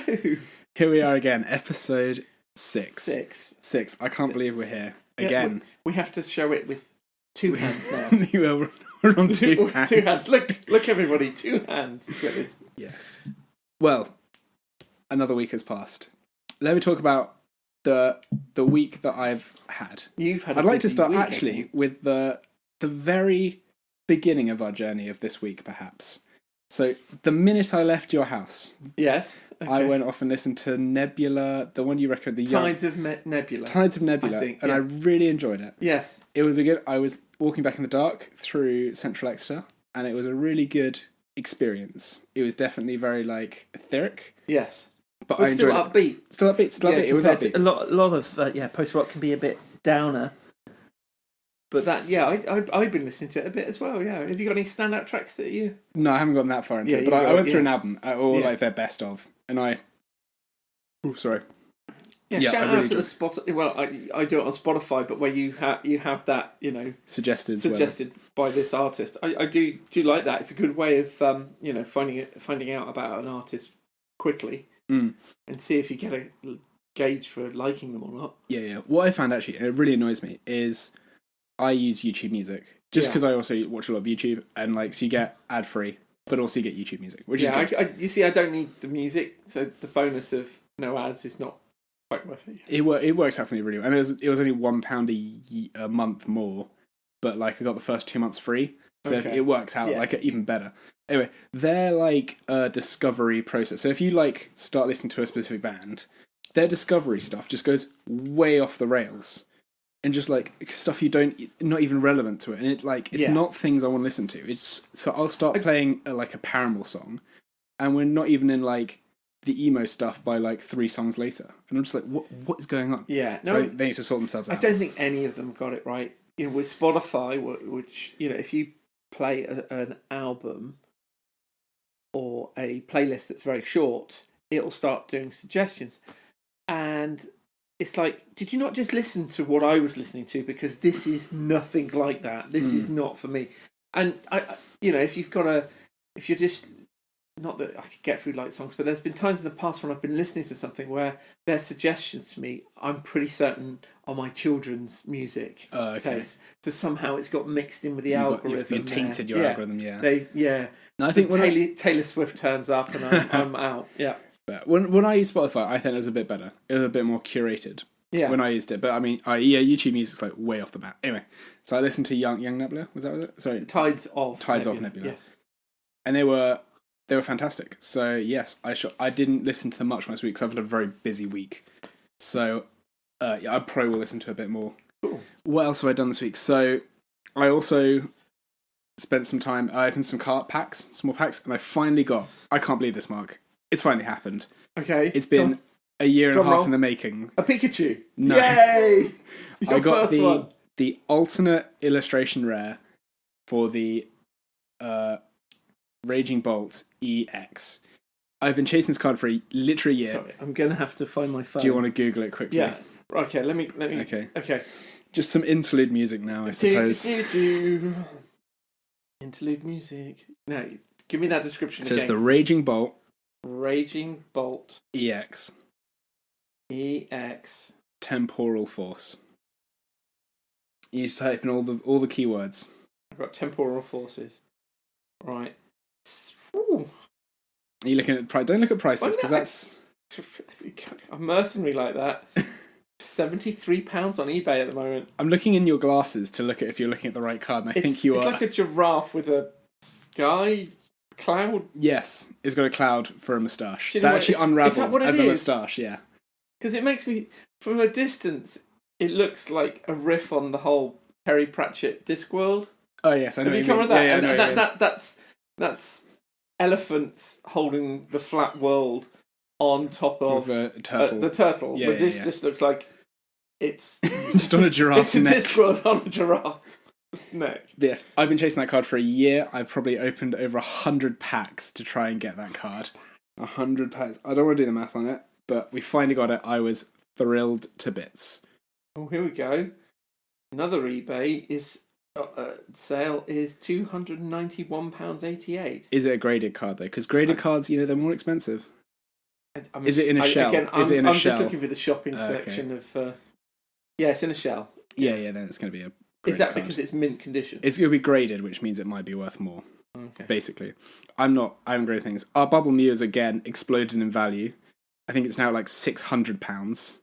Here we are again, episode 6. Six. I can't believe we're here again. Yeah, we have to show it with 2 hands now. We're on 2 hands. 2 hands. Look, everybody, 2 hands to get this. Yes. Well, another week has passed. Let me talk about the week that I've had. You've had. I'd like to start week, actually with the very beginning of our journey of this week, perhaps. So the minute I left your house, yes, okay. I went off and listened to Nebula, the one you recommend, the Tides of Nebula. Tides of Nebula, and I really enjoyed it. Yes, it was I was walking back in the dark through Central Exeter, and it was a really good experience. It was definitely very etheric. Yes, but I enjoyed upbeat. It. Still upbeat. It was upbeat. A lot of post rock can be a bit downer. But I've been listening to it a bit as well. Yeah, have you got any standout tracks that you? No, I haven't gotten that far into it. But I went through an album, or their best of, and I. Oh, sorry. Yeah, shout out to the Spotify. Well, I do it on Spotify, but where you have that, suggested by this artist. I do like that. It's a good way of finding out about an artist quickly and see if you get a gauge for liking them or not. Yeah. What I found actually, and it really annoys me, is I use YouTube Music just because I also watch a lot of YouTube, and so you get ad free, but also you get YouTube Music, which is good. You see, I don't need the music, so the bonus of no ads is not quite worth it. It works out for me really well, and it was only £1 a month more, but I got the first 2 months free, so it works out even better. Anyway, they're a discovery process. So if you start listening to a specific band, their discovery stuff just goes way off the rails. And just stuff not even relevant to it, and it's not things I want to listen to. So I'll start playing a Paramore song, and we're not even in the emo stuff by 3 songs later, and I'm just what is going on? Yeah, so they need to sort themselves out. I don't think any of them got it right. With Spotify, which if you play an album or a playlist that's very short, it'll start doing suggestions, and it's did you not just listen to what I was listening to? Because this is nothing like that. This is not for me. And if you're just, not that I could get through light songs, but there's been times in the past when I've been listening to something where their suggestions to me, I'm pretty certain are my children's music taste. So somehow it's got mixed in with the algorithm. You've tainted your algorithm, yeah. No, I think Taylor Swift turns up and I'm out. Yeah. But when I used Spotify, I think it was a bit better. It was a bit more curated when I used it. But I mean, YouTube Music's way off the bat. Anyway, so I listened to Young Nebula. Was that what it? Sorry, Tides of Nebula. Yes, and they were fantastic. So yes, I didn't listen to them much last week because I've had a very busy week. So I probably will listen to a bit more. Cool. What else have I done this week? So I also spent some time. I opened some small packs, and I finally got. I can't believe this, Mark. It's finally happened. Okay. It's been a year and a half in the making. A Pikachu. No. Yay! I got the alternate illustration rare for the Raging Bolt EX. I've been chasing this card for literally a year. Sorry, I'm going to have to find my phone. Do you want to Google it quickly? Yeah. Okay, let me. Okay. Just some interlude music now, I suppose. Interlude music. No, give me that description again. It says the Raging Bolt EX Temporal Force. You need to type in all the keywords. I've got temporal forces. Right. Ooh. Are you looking at price? Don't look at prices because that's a mercenary like that. £73 on eBay at the moment. I'm looking in your glasses to look at if you're looking at the right card, and I think you are. It's like a giraffe with a sky cloud. Yes, it's got a cloud for a moustache. That actually unravels as a moustache, yeah. Because it makes me, from a distance, it looks like a riff on the whole Terry Pratchett Discworld. Oh yes, I know. Have you come with that? That's elephants holding the flat world on top of the turtle. The turtle. Yeah, but this just looks like it's just on a giraffe's neck. It's a Discworld on a giraffe's neck. Yes, I've been chasing that card for a year. I've probably opened over 100 packs to try and get that card. 100 packs. I don't want to do the math on it, but we finally got it. I was thrilled to bits. Oh, here we go. Another eBay sale is £291.88. Is it a graded card though? Because graded cards, they're more expensive. Is it in a shell? Again, is it in a I'm shell? just looking for the shopping section of. Yeah, it's in a shell. Yeah. Then it's going to be a. Is that card. because it's mint condition? It's going to be graded, which means it might be worth more. Okay. Basically, I haven't graded things. Our Bubble Mews again exploded in value. I think it's now like £600.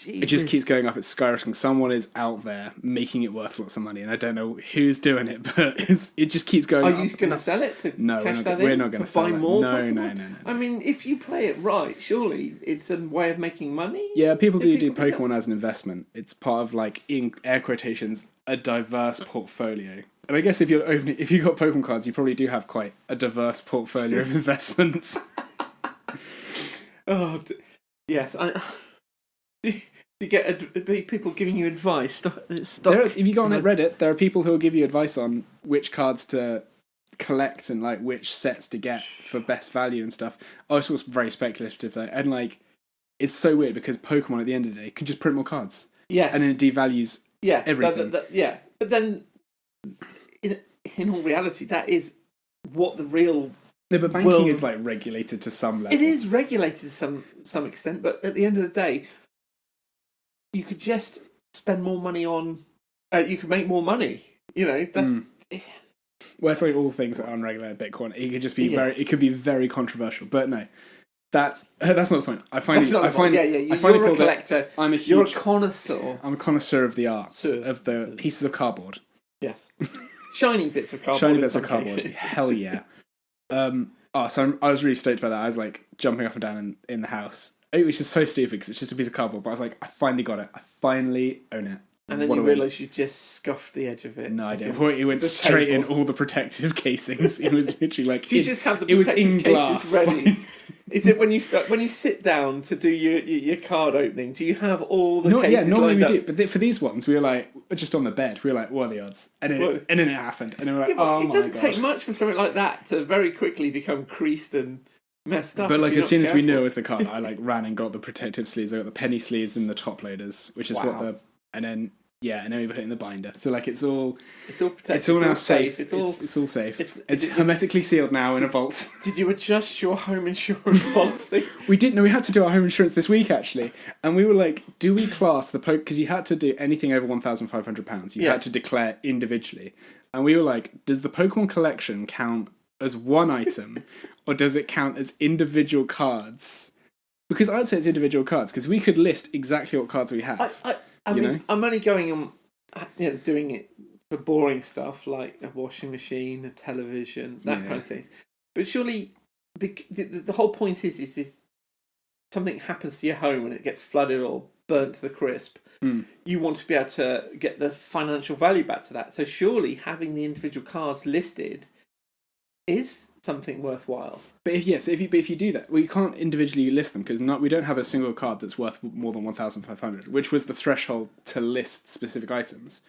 It just keeps going up. It's skyrocketing. Someone is out there making it worth lots of money, and I don't know who's doing it, but it just keeps going up. Are you going to sell it to cash that in? We're not going to buy more. No. I mean, if you play it right, surely it's a way of making money. Yeah, people do Pokemon as an investment. It's part of, like, in air quotations, a diverse portfolio. And I guess if you've got Pokemon cards, you probably do have quite a diverse portfolio of investments. Yes. Do you get people giving you advice? If you go on Reddit, there are people who will give you advice on which cards to collect and like which sets to get for best value and stuff. Oh, it's all very speculative though, and like it's so weird because Pokemon at the end of the day can just print more cards. Yes, and then it devalues everything. But then in all reality, that is what the real. No, but banking is like regulated to some level. It is regulated to some extent, but at the end of the day, you could just spend more money on. You could make more money. You know, that's. Well, it's like all things that are unregulated Bitcoin. It could just be It could be very controversial, but no, that's not the point. I find you're a collector. You're a connoisseur. I'm a connoisseur of the arts of the pieces of cardboard. Yes, shiny bits of cardboard. Shiny bits of cardboard. Hell yeah. So I was really stoked about that. I was like jumping up and down in the house. It was just so stupid because it's just a piece of cardboard. But I was like, I finally got it. I finally own it. And then you realised you just scuffed the edge of it. No, I didn't. It went straight in all the protective casings. It was literally like. Do you just have the protective cases ready? Is it when you sit down to do your card opening? Do you have all the cases? Yeah, normally we do. But for these ones, we were like just on the bed. We were like, what are the odds? And then it happened, and then we were like, oh my god! It doesn't take much for something like that to very quickly become creased and messed up. But like as soon as we knew it was the card, I like ran and got the protective sleeves. I got the penny sleeves and the top loaders, which is what the. And then we put it in the binder. So like it's all protected. It's all now safe. It's all safe. It's hermetically sealed now in a vault. Did you adjust your home insurance policy? We didn't. No, we had to do our home insurance this week actually, and we were like, do we class the because you had to do anything over £1,500. You had to declare individually, and we were like, does the Pokemon collection count as one item, or does it count as individual cards? Because I'd say it's individual cards because we could list exactly what cards we have. I mean, I'm only going on, doing it for boring stuff like a washing machine, a television, that kind of thing. But surely, the whole point is something happens to your home and it gets flooded or burnt to the crisp. You want to be able to get the financial value back to that. So surely having the individual cards listed is something worthwhile. But if you do that, we can't individually list them because we don't have a single card that's worth more than 1,500, which was the threshold to list specific items.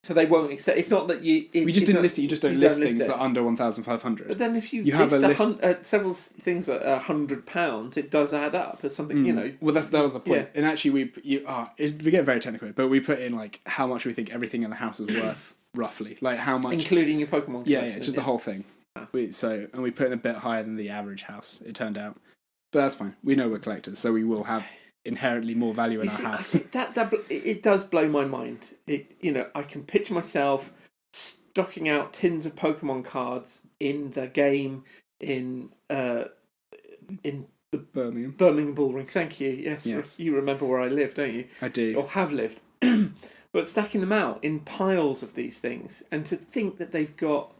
So they won't accept. It's not that you. We just didn't list it. You just don't list things that are under 1,500. But then if you list several things at £100, it does add up as something. You know. Well, that was the point. And actually, we get very technical, but we put in like how much we think everything in the house is worth roughly, like how much, including your Pokemon collection. Yeah, just the whole thing. We put in a bit higher than the average house, it turned out. But that's fine. We know we're collectors, so we will have inherently more value in our house. It does blow my mind. I can picture myself stocking out tins of Pokemon cards in the game in the Birmingham Bull Ring. Thank you. Yes. You remember where I live, don't you? I do. Or have lived. But stacking them out in piles of these things, and to think that they've got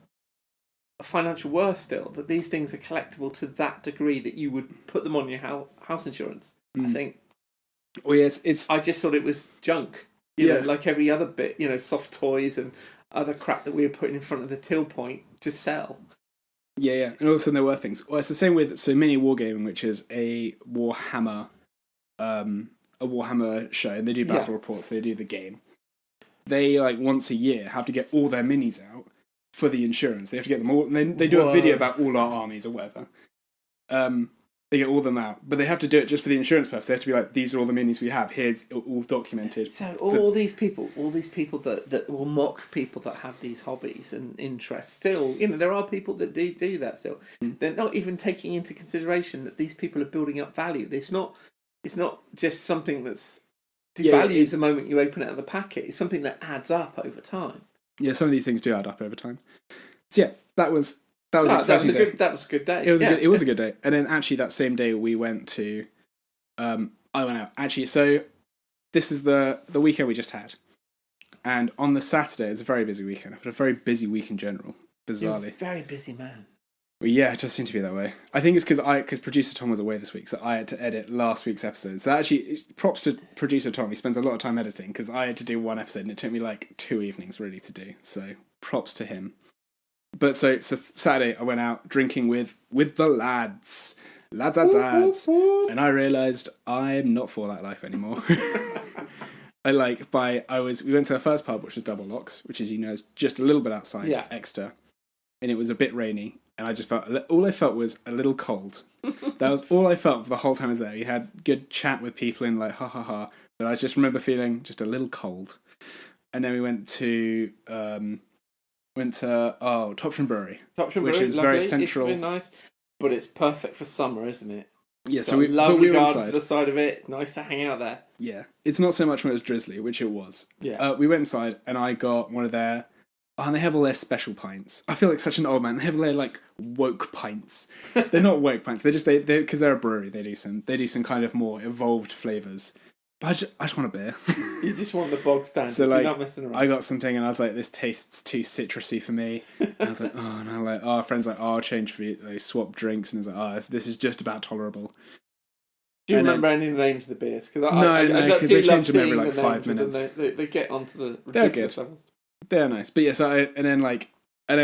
a financial worth still, that these things are collectible to that degree that you would put them on your house insurance. I think. Well, yes, I just thought it was junk. You know, like every other bit, soft toys and other crap that we were putting in front of the till point to sell. Yeah. And also there were things. Well, it's the same with Mini Wargaming, which is a Warhammer show, and they do battle reports, they do the game. They, like, once a year have to get all their minis out for the insurance. They have to get them all, and they do a video about all our armies or whatever. They get all of them out, but they have to do it just for the insurance purpose. They have to be like, these are all the minis we have. Here's all documented. So all these people that will mock people that have these hobbies and interests. Still, there are people that do that. Still, they're not even taking into consideration that these people are building up value. It's not just something that's devalues the moment you open it out of the packet. It's something that adds up over time. Yeah, some of these things do add up over time. So yeah, that was an exciting day. That was a good day. It was a good day. And then actually that same day we went to, I went out. Actually, so this is the weekend we just had. And on the Saturday, it's a very busy weekend. I've had a very busy week in general, bizarrely. You're a very busy man. Well, yeah, it just seemed to be that way. I think it's because producer Tom was away this week, so I had to edit last week's episode. So actually, props to producer Tom. He spends a lot of time editing, because I had to do one episode, and it took me like 2 evenings really to do. So props to him. But so Saturday, I went out drinking with the lads, and I realised I'm not for that life anymore. We went to the first pub, which was Double Locks, which is just a little bit outside Exeter, and it was a bit rainy, and I just felt all I felt was a little cold. That was all I felt for the whole time I was there. You had good chat with people and like ha ha ha, but I just remember feeling just a little cold. And then we went to Topsham Brewery, which is lovely. very central. It's really nice, but it's perfect for summer, isn't it? Yeah, so we were garden to the side of it. Nice to hang out there. Yeah, it's not so much when it was drizzly, which it was. Yeah, we went inside and I got one of their. Oh, and they have all their special pints. I feel like such an old man. They have their like woke pints. They're not woke pints. They're just because they're a brewery. They do some kind of more evolved flavors. But I just want a beer. You just want the bog standard. So You're not messing around. I got something and I was like, this tastes too citrusy for me. And I was like, oh, and I'm like, our friend's like, I'll change for you. They swap drinks and I was like, this is just about tolerable. Do you remember any of the names of the beers? No, because they change them every like 5 minutes. They get onto the They're good. levels. They're nice. But yeah, so I then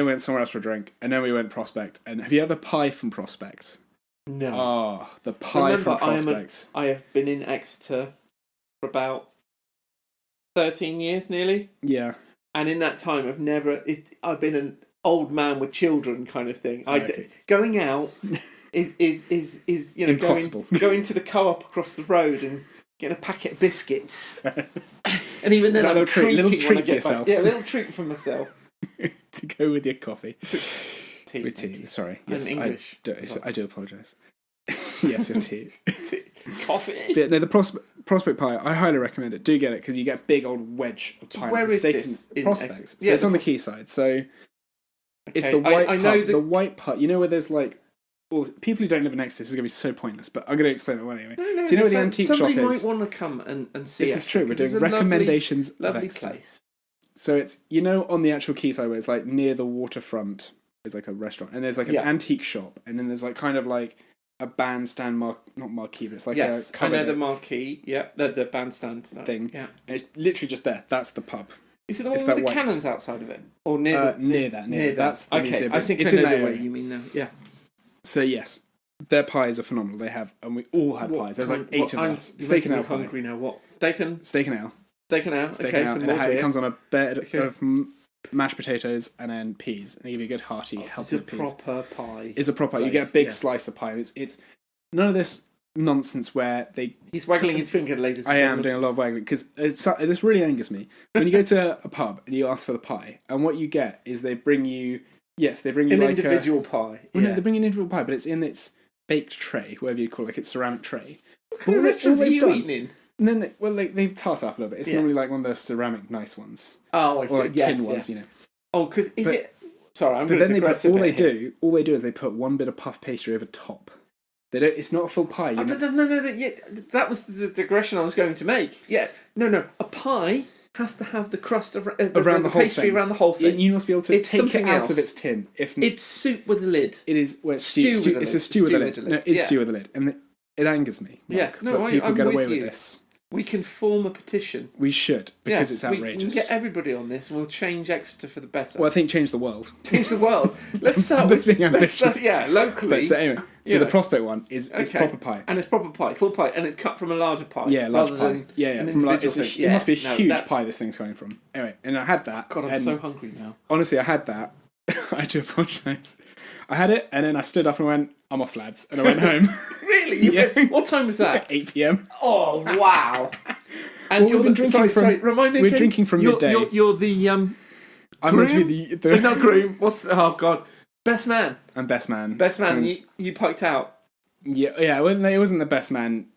went somewhere else for a drink, and then we went Prospect. And have you had the pie from Prospect? No. Oh, the pie from Prospect. I have been in Exeter for about 13 years nearly. Yeah. And in that time, I've been an old man with children kind of thing. Okay. Going out is impossible. Going to the co-op across the road and getting a packet of biscuits. And even then, little treat for yourself. Yeah, a little treat for myself. To go with your coffee. Tea. With tea, sorry. Yes, in English. I do apologise. Yes, your tea. Coffee. But no, the Prospect pie, I highly recommend it. Do get it, because you get a big old wedge of pie. Where is this? In Prospect. So it's on the quayside. So it's the white pub. The white pub. You know where there's like... Well, people who don't live next to this is going to be so pointless, but I'm going to explain it one anyway. No, so you know where the antique shop is? Somebody might want to come and see This is true. We're doing recommendations. Lovely place. So it's, on the actual quayside where it's like near the waterfront, there's like a restaurant, and there's like an antique shop, and then there's like kind of like a bandstand, not marquee, but it's like a covered... I know the marquee, the bandstand thing. Yeah. And it's literally just there. That's the pub. Is it the one with the cannons outside of it? Or near that. That's the museum. I think it's I know the way you mean now. Yeah. So yes, their pies are phenomenal. They have, and we all had pies. There's like 8 of us. Steak and ale pie. Hungry now. What? Steak and ale. Steak and ale. Okay, and it comes on a bed of mashed potatoes and then peas, and they give you a good hearty, healthy peas. It's a proper pie. It's a proper. You get a big slice of pie. It's none of this nonsense where they. He's waggling his finger, ladies. I am doing a lot of waggling because this really angers me. When you go to a pub and you ask for the pie, and what you get is they bring you. Yes, they bring you an like individual pie. Well, no, they bring you an individual pie, but it's in its baked tray, whatever you call it, like its ceramic tray. What kind of restaurants are you eating in? And then, they tart up a little bit. It's normally like one of those ceramic nice ones. Oh, I see. Or like tin ones, Oh, because it... Sorry, I'm going to digress all they do is they put one bit of puff pastry over top. They don't. It's not a full pie. No. That was the digression I was going to make. Yeah, no. A pie has to have the crust around the whole pastry thing. Around the whole thing. You must be able to take it out of its tin. It's soup with a lid. It is. Well, it's stew with a lid. It's a stew with a lid. No, it's stew with a lid, and it angers me. Yes, no, people get away with you. this. We can form a petition. We should, because it's outrageous. We can get everybody on this and we'll change Exeter for the better. Well, I think change the world. Change the world. Let's start with... being ambitious. Locally. But so anyway, the Prospect one is proper pie. And it's proper pie, full pie, and it's cut from a larger pie. Yeah, large pie. Yeah. It must be a huge pie this thing's coming from. Anyway, and I had that. God, I'm so hungry now. Honestly, I had that. I do apologise. I had it, and then I stood up and went, I'm off, lads. And I went home. Really? Yeah. What time was that? 8 p.m. Oh, wow. And Well, we've been drinking remind me we're again. drinking from midday. You're the I'm meant to be the not groom. Oh God, best man. I'm best man. Best man. You piked out. Yeah. It wasn't the best man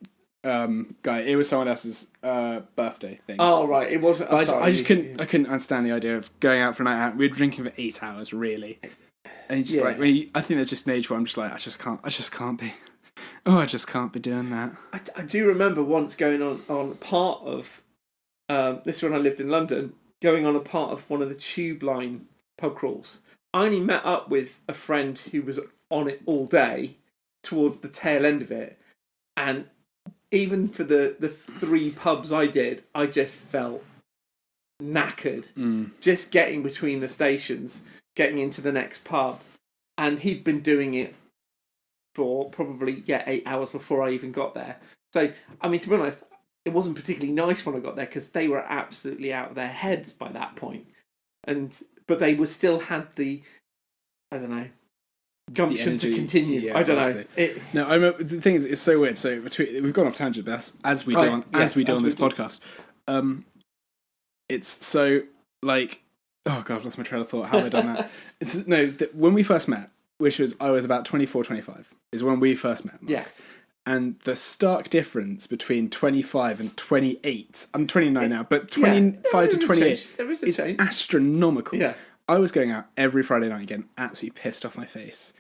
guy. It was someone else's birthday thing. Oh right, it wasn't. I just couldn't. I couldn't understand the idea of going out for a night out. We were drinking for 8 hours, really. And just like I think there's just an age where I'm just like I just can't be. Oh, I just can't be doing that. I do remember once going on part of this when I lived in London, going on a part of one of the tube line pub crawls. I only met up with a friend who was on it all day towards the tail end of it. And even for the 3 pubs I did, I just felt knackered. Just getting between the stations, getting into the next pub. And he'd been doing it for probably 8 hours before I even got there. So, I mean, to be honest, it wasn't particularly nice when I got there because they were absolutely out of their heads by that point. But they were still had the, I don't know, gumption to continue. Yeah, I don't know. No, I remember, the thing is, it's so weird. So we've gone off tangent, but as we do on this podcast. It's so like, oh God, I've lost my trail of thought. How have I done that? When we first met, which was I was about 24, 25, is when we first met. Mark. Yes. And the stark difference between 25 and 28, I'm 29 now, but 25 to 28 is astronomical. Yeah. I was going out every Friday night getting absolutely pissed off my face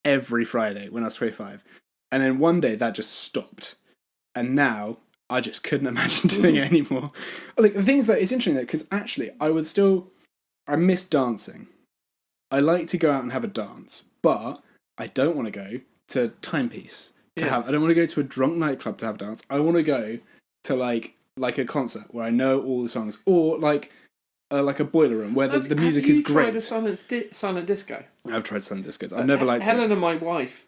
every Friday when I was 25. And then one day that just stopped. And now I just couldn't imagine doing it anymore. Like, the thing is that it's interesting though, because actually I miss dancing. I like to go out and have a dance, but I don't want to go to Timepiece to have. I don't want to go to a drunk nightclub to have a dance. I want to go to like a concert where I know all the songs, or like a boiler room where the music is great. Have you tried a silent disco? I've tried silent discos. I've never liked it. Helen and my wife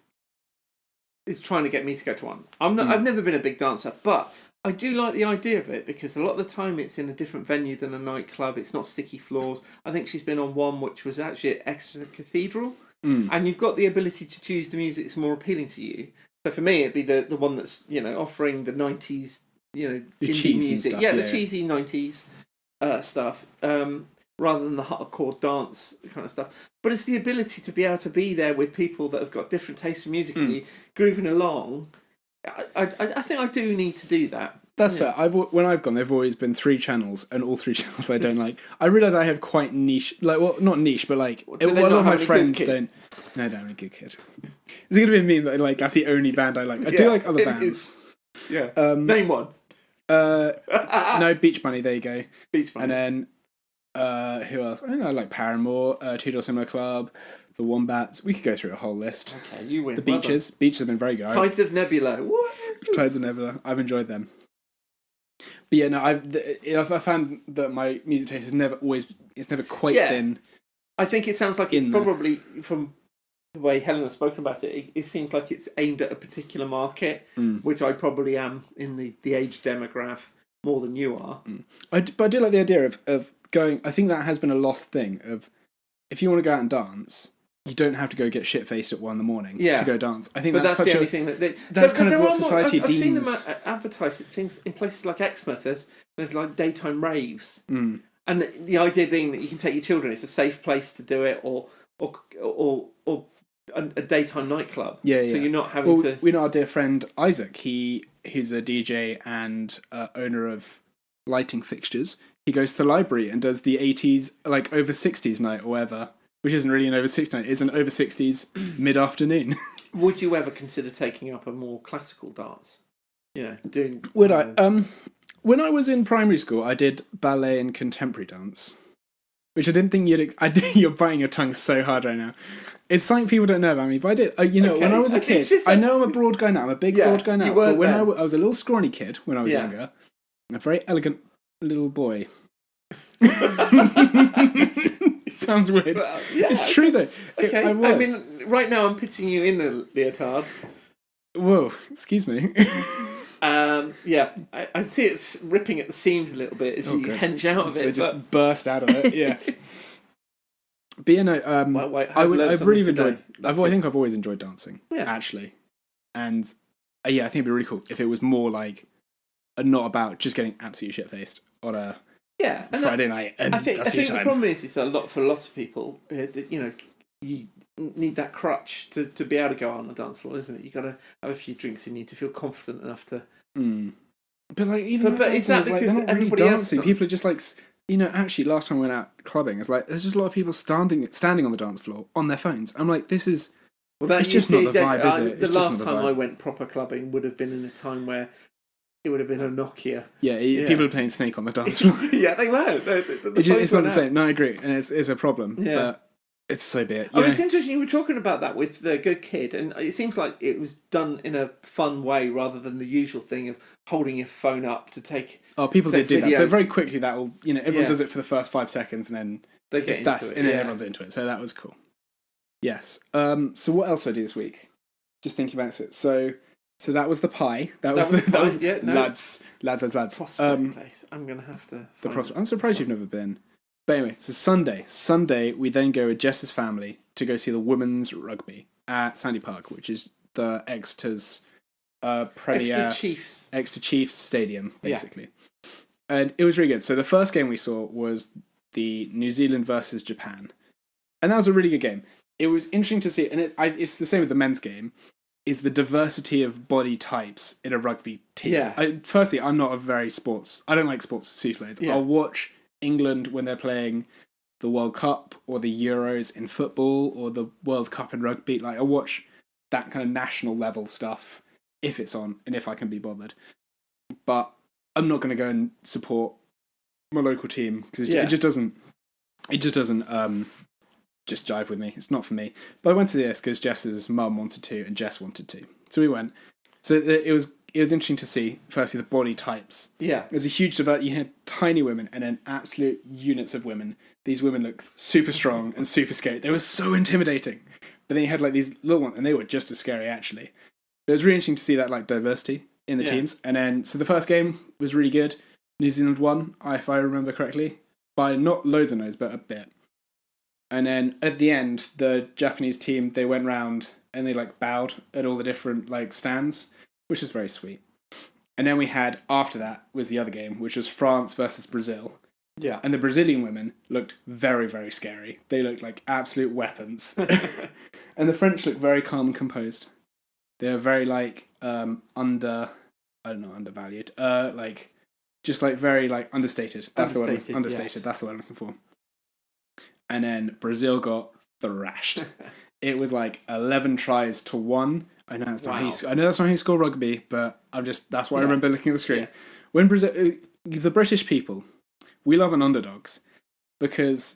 is trying to get me to go to one. I've never been a big dancer, but I do like the idea of it because a lot of the time it's in a different venue than a nightclub. It's not sticky floors. I think she's been on one which was actually at Exeter Cathedral, and you've got the ability to choose the music that's more appealing to you. So for me, it'd be the one that's offering the 90s, indie music, stuff, the cheesy 90s stuff, rather than the hardcore dance kind of stuff. But it's the ability to be able to be there with people that have got different tastes in music and you grooving along. I think I do need to do that. That's fair. When I've gone, there've always been 3 channels, and all 3 channels I don't like. I realise I have quite niche, not niche, but like a lot of my friends don't. No, I don't have a good kid. Is it going to be a meme that like that's the only band I like? I do like other bands. Yeah. Name one. No, Beach Bunny. There you go. Beach Bunny. And then who else? I don't know, like Paramore, Two Door Cinema Club, the Wombats. We could go through a whole list. Okay, you win. The Beaches. Beaches have been very good. Tides of Nebula. Woo! Tides of Nebula. I've enjoyed them. But yeah, no, I found that my music taste has never quite been. I think it sounds like it's probably, from the way Helen has spoken about it, it seems like it's aimed at a particular market, which I probably am in the age demographic more than you are. But I do like the idea of going. I think that has been a lost thing of, if you want to go out and dance, you don't have to go get shit faced at 1 a.m. to go dance. I think that's the only thing that that's kind of what society deems. I've seen them advertise things in places like Exmouth. There's like daytime raves, and the idea being that you can take your children. It's a safe place to do it, or a daytime nightclub. So you're not having to. We know our dear friend Isaac. He's a DJ and owner of lighting fixtures. He goes to the library and does the 80s, like over 60s night or whatever. Which isn't really an over 60s night, it's an over 60s mid-afternoon. Would you ever consider taking up a more classical dance? Doing... Would I? When I was in primary school, I did ballet and contemporary dance. Which I didn't think you're biting your tongue so hard right now. It's something people don't know about me, but I did. When I was a kid, I know I'm a broad guy now, I'm a big broad guy now, but when I was a little scrawny kid when I was younger, and a very elegant little boy. It sounds weird. Well, it's true though. Okay. I mean, right now I'm picturing you in the leotard. Whoa, excuse me. I see it's ripping at the seams a little bit as you hench out of it. So just burst out of it. Yes. But I've really enjoyed. I think I've always enjoyed dancing. Yeah. Actually, and yeah, I think it'd be really cool if it was more like not about just getting absolutely shit faced on a Friday night. And I think the problem is for a lot of people, you need that crutch to be able to go out on the dance floor, isn't it? You got to have a few drinks in you to feel confident enough to. But like even but is that because they're not really dancing? People are just like. Actually, last time we went out clubbing, it's like there's just a lot of people standing on the dance floor on their phones. I'm like, this is. Well, it's just not the vibe, is it? The last time I went proper clubbing would have been in a time where it would have been a Nokia. Yeah, people are playing Snake on the dance floor. Yeah, they were. It's not the same. No, I agree, and it's a problem. Yeah. But it's so be it. It's interesting you were talking about that with the Good Kid, and it seems like it was done in a fun way rather than the usual thing of holding your phone up to take. Oh, people did do that, but very quickly that will, everyone does it for the first 5 seconds, and then they get into it, and then everyone's into it. So that was cool. Yes. So what else did I do this week? Just thinking about it. So that was the pie. That was lads. Place. I'm gonna have to. I'm surprised you've never been. But anyway, so Sunday we then go with Jess's family to go see the women's rugby at Sandy Park, which is the Exeter's Exeter Chiefs Stadium, basically. Yeah. And it was really good. So the first game we saw was the New Zealand versus Japan. And that was a really good game. It was interesting to see, and it's the same with the men's game, is the diversity of body types in a rugby team. Yeah. Firstly, I'm not I don't like sports souffles. Yeah. I'll watch England when they're playing the World Cup or the Euros in football or the World Cup in rugby. Like, I watch that kind of national level stuff if it's on and if I can be bothered. But I'm not going to go and support my local team because it just doesn't just jive with me. It's not for me. But I went to this because Jess's mum wanted to and Jess wanted to. So we went. So it was interesting to see, firstly, the body types. Yeah. There's a huge divide. You had tiny women and then absolute units of women. These women looked super strong and super scary. They were so intimidating. But then you had like these little ones and they were just as scary, actually. It was really interesting to see that like diversity in the teams. And then, so the first game was really good. New Zealand won, if I remember correctly, by not loads of no's, but a bit. And then at the end, the Japanese team, they went round and they like bowed at all the different like stands, which was very sweet. And then we had, after that, was the other game, which was France versus Brazil. Yeah. And the Brazilian women looked very, very scary. They looked like absolute weapons. And the French looked very calm and composed. They were very like undervalued. Like just like very like understated. That's the word. Understated. Yes. That's the word I'm looking for. And then Brazil got thrashed. It was like 11 tries to 1. I know that's not how you score rugby, but that's what I remember looking at the screen. Yeah. When Brazil, the British people, we love an underdogs because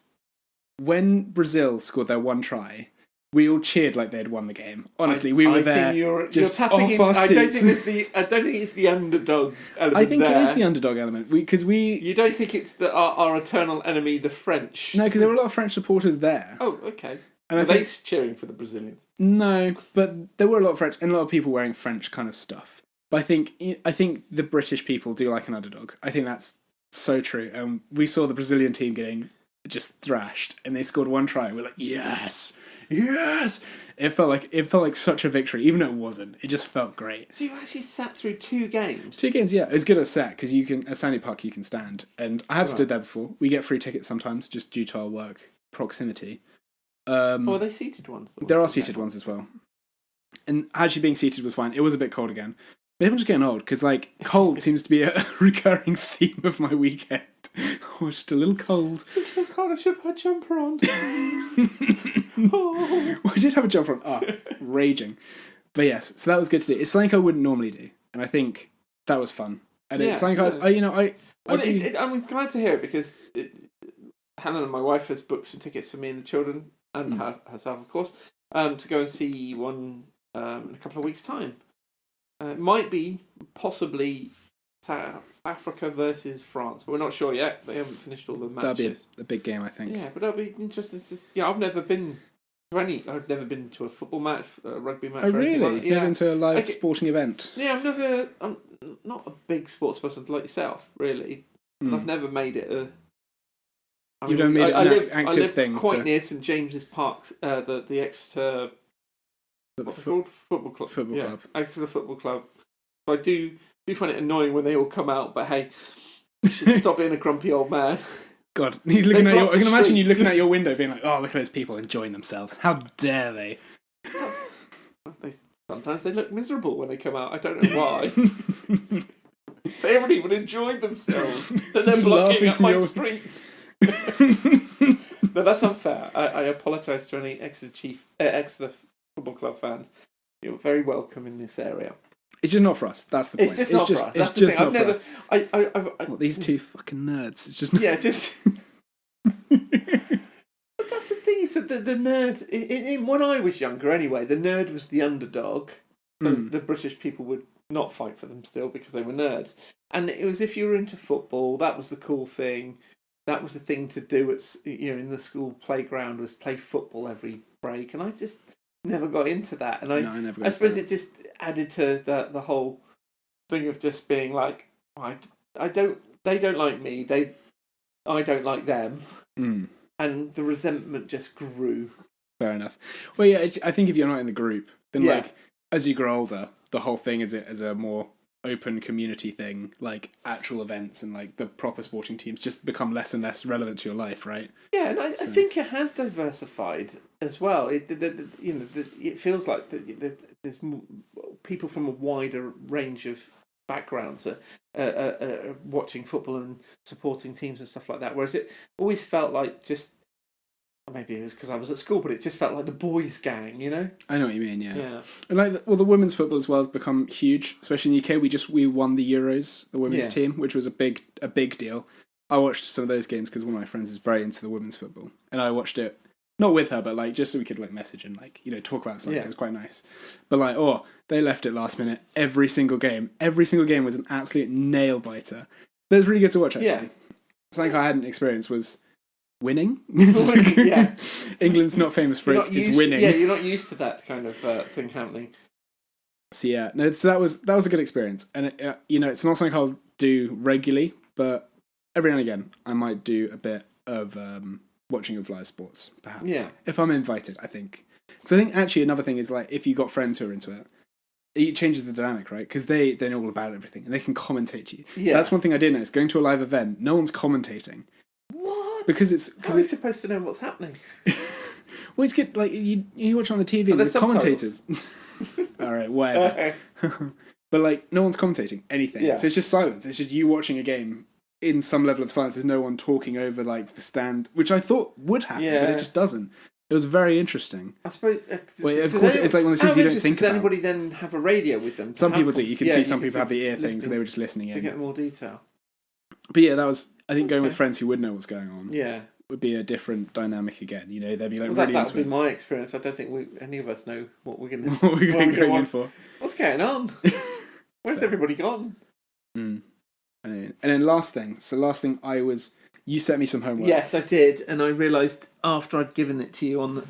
when Brazil scored their 1 try, we all cheered like they'd won the game. Honestly, we were there. You're tapping in. I don't think it's the underdog element. I think it is the underdog element because we. You don't think it's our eternal enemy, the French? No, because there were a lot of French supporters there. Oh, okay. And were they cheering for the Brazilians? No, but there were a lot of French and a lot of people wearing French kind of stuff. But I think the British people do like an underdog. I think that's so true. We saw the Brazilian team getting just thrashed, and they scored 1 try. We're like, yes. It felt like such a victory, even though it wasn't. It just felt great. So you actually sat through 2 games? 2 games, yeah. It's good at sat because you can at Sandy Park you can stand, and I have stood there before. We get free tickets sometimes just due to our work proximity. Are they seated ones? There are seated ones as well. And actually being seated was fine. It was a bit cold again. Maybe I'm just getting old, because like cold seems to be a recurring theme of my weekend. Oh, just a little cold. Just a little cold, I should put a jumper on. Oh. Well, I did have a jumper on. Raging. But yes, so that was good to do. It's something I wouldn't normally do. And I think that was fun. And it's something I'm glad to hear it, because Helen and my wife has booked some tickets for me and the children, and herself, of course, to go and see one in a couple of weeks' time. It might be possibly South Africa versus France, but we're not sure yet. They haven't finished all the matches. That'll be a big game, I think. Yeah, but that'll be interesting. I've never been to a football match, a rugby match. Oh, really? You've never been to a live sporting event? Yeah, I'm not a big sports person like yourself, really. I've never made it a. You don't made it an active thing. I live quite near St James's Park, the Exeter. Football club. Exeter Football Club. So I do find it annoying when they all come out, but hey, you should stop being a grumpy old man. God, he's looking at your. I can imagine you looking out your window, being like, "Oh, look at those people enjoying themselves. How dare they?" Sometimes they look miserable when they come out. I don't know why. They haven't even enjoyed themselves. They're blocking up my streets. No, that's unfair. I apologise to any Exeter Football Club fans. You're very welcome in this area. It's just not for us. That's the point. It's just not for us. It's just not for us. What, these two fucking nerds? It's just not... Yeah, just. But that's the thing. Is that the nerd. When I was younger, anyway, the nerd was the underdog. So the British people would not fight for them still because they were nerds. And it was if you were into football, that was the cool thing. That was the thing to do at in the school playground was play football every break, and I just never got into that. And I suppose it just added to the whole thing of just being like, they don't like me, I don't like them, and the resentment just grew. Fair enough. Well, yeah, I think if you're not in the group, then like as you grow older, the whole thing is a more open community thing, like actual events and like the proper sporting teams just become less and less relevant to your life, right? Yeah, and I think it has diversified as well. It feels like there's people from a wider range of backgrounds are watching football and supporting teams and stuff like that. Whereas it always felt like just. Maybe it was because I was at school, but it just felt like the boys' gang, you know? I know what you mean, yeah. And the women's football as well has become huge, especially in the UK. We won the Euros, the women's team, which was a big deal. I watched some of those games because one of my friends is very into the women's football, and I watched it not with her, but like just so we could like message and like talk about something. It was quite nice. But like, they left it last minute. Every single game was an absolute nail biter. But it was really good to watch actually. Yeah. Something I hadn't experienced was. Winning? Yeah. England's not famous for its winning. Yeah, you're not used to that kind of thing happening. So that was a good experience, and it's not something I'll do regularly, but every now and again I might do a bit of watching of live sports, perhaps. Yeah. If I'm invited, I think. Because I think actually another thing is like if you got friends who are into it changes the dynamic, right? Because they know all about everything and they can commentate to you. Yeah. That's one thing I did notice. Going to a live event, no one's commentating. Because how are you supposed to know what's happening? Well, it's good. Like you watch it on the TV, and the commentators. All right, whatever. But like, no one's commentating anything. Yeah. So it's just silence. It's just you watching a game in some level of silence. There's no one talking over like the stand, which I thought would happen, but it just doesn't. It was very interesting. I suppose. Well, of course, it's like one of those things you don't think about. Does anybody then have a radio with them? Some people do. You can see some people have the ear things, and they were just listening in to get more detail. But yeah, that was. I think going with friends who would know what's going on. Yeah. Would be a different dynamic again. They'd be like really into it. That would be my experience. I don't think any of us know what we're going to. What we're going in for. What's going on? Where's everybody gone? And then last thing I was. You sent me some homework. Yes, I did, and I realised after I'd given it to you on the.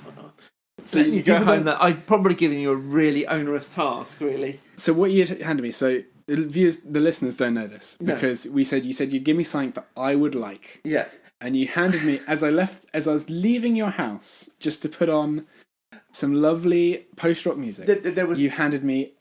So you go home that I'd probably given you a really onerous task. Really. So what you handed me. So the listeners don't know this because you said you'd give me something that I would like. Yeah. And you handed me as I was leaving your house just to put on some lovely post-rock music. You handed me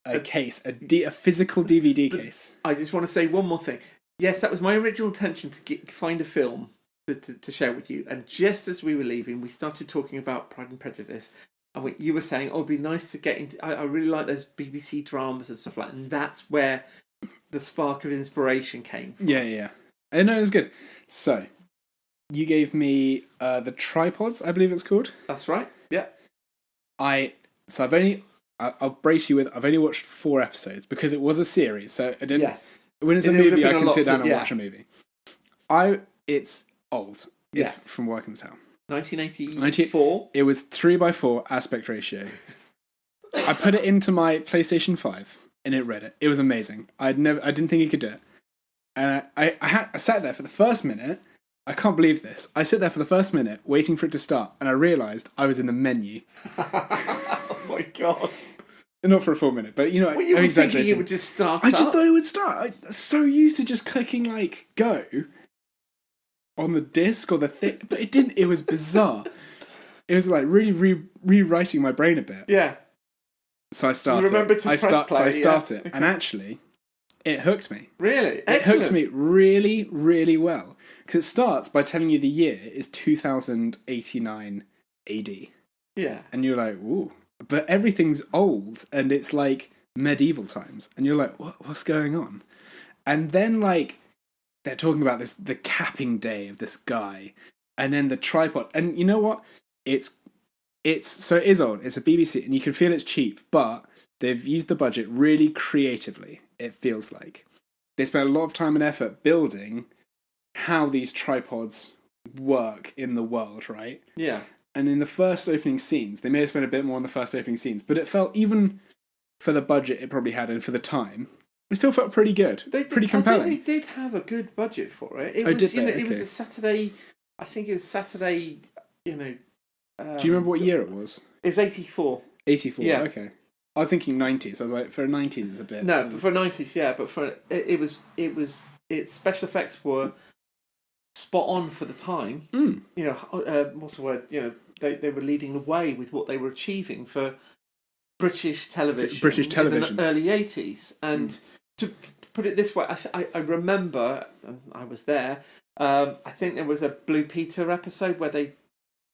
a case, a physical DVD case. I just want to say one more thing. Yes, that was my original intention to find a film to share with you. And just as we were leaving, we started talking about Pride and Prejudice. And you were saying, it'd be nice to get into... I really like those BBC dramas and stuff like that. And that's where the spark of inspiration came from. Yeah. I know, it was good. So, you gave me the Tripods, I believe it's called. That's right, yeah. I'll brace you with, I've only watched 4 episodes because it was a series. So, I didn't... Yes. When it's a movie, I can sit down and watch a movie. It's old. It's from what I can tell. 1984. It was 3:4 aspect ratio. I put it into my PlayStation 5 and it read it. It was amazing. I didn't think it could do it. And I sat there for the first minute. I can't believe this. I sit there for the first minute waiting for it to start and I realised I was in the menu. Oh my god. Not for a full minute, but you were thinking it would just start I just thought it would start. I'm so used to just clicking like go on the disc or the thing, but it didn't. It was bizarre. It was like really rewriting my brain a bit. Yeah. So I started. You remember to press play. So I started, and actually, it hooked me. Really? It hooks me really, really well. Because it starts by telling you the year is 2089 AD. Yeah. And you're like, ooh. But everything's old, and it's like medieval times. And you're like, what's going on? And then, like, they're talking about the capping day of this guy. And then the tripod. And you know what? So it is old. It's a BBC, and you can feel it's cheap. But they've used the budget really creatively, it feels like. They spent a lot of time and effort building how these tripods work in the world, right? Yeah. And in the first opening scenes, they may have spent a bit more on the first opening scenes, but it felt, even for the budget it probably had and for the time, it still felt pretty good, pretty compelling. I think they did have a good budget for it. It was a Saturday. I think it was Saturday. Do you remember what year it was? It was 84. 84. Yeah. Okay. I was thinking 90s. I was like, for 90s, it's a bit. No, but for 90s, yeah. But for its special effects were spot on for the time. Mm. What's the word? They were leading the way with what they were achieving for British television. In the early 80s. And to put it this way, I remember, and I was there. I think there was a Blue Peter episode where they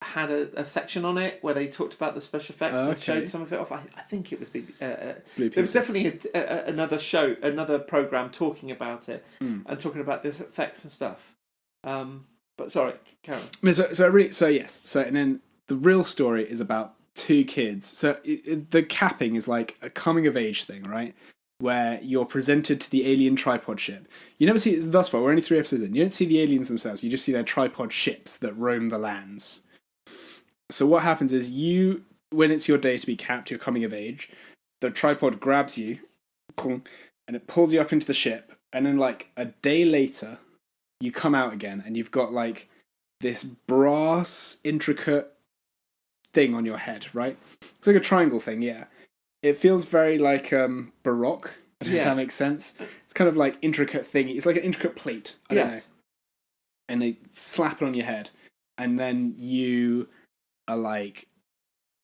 had a section on it where they talked about the special effects and showed some of it off. I think it was Blue Peter. There was definitely another program talking about it and talking about the effects and stuff. But sorry, Karen. And then the real story is about two kids. So the capping is like a coming of age thing, right? Where you're presented to the alien tripod ship. You never see it thus far. We're only 3 episodes in. You don't see the aliens themselves. You just see their tripod ships that roam the lands. So what happens is when it's your day to be capped, you're coming of age, the tripod grabs you, and it pulls you up into the ship, and then like a day later, you come out again, and you've got like this brass, intricate thing on your head, right? It's like a triangle thing, yeah. It feels very like Baroque, if that makes sense. It's kind of like intricate thing. It's like an intricate plate, I don't know. And they slap it on your head, and then you are like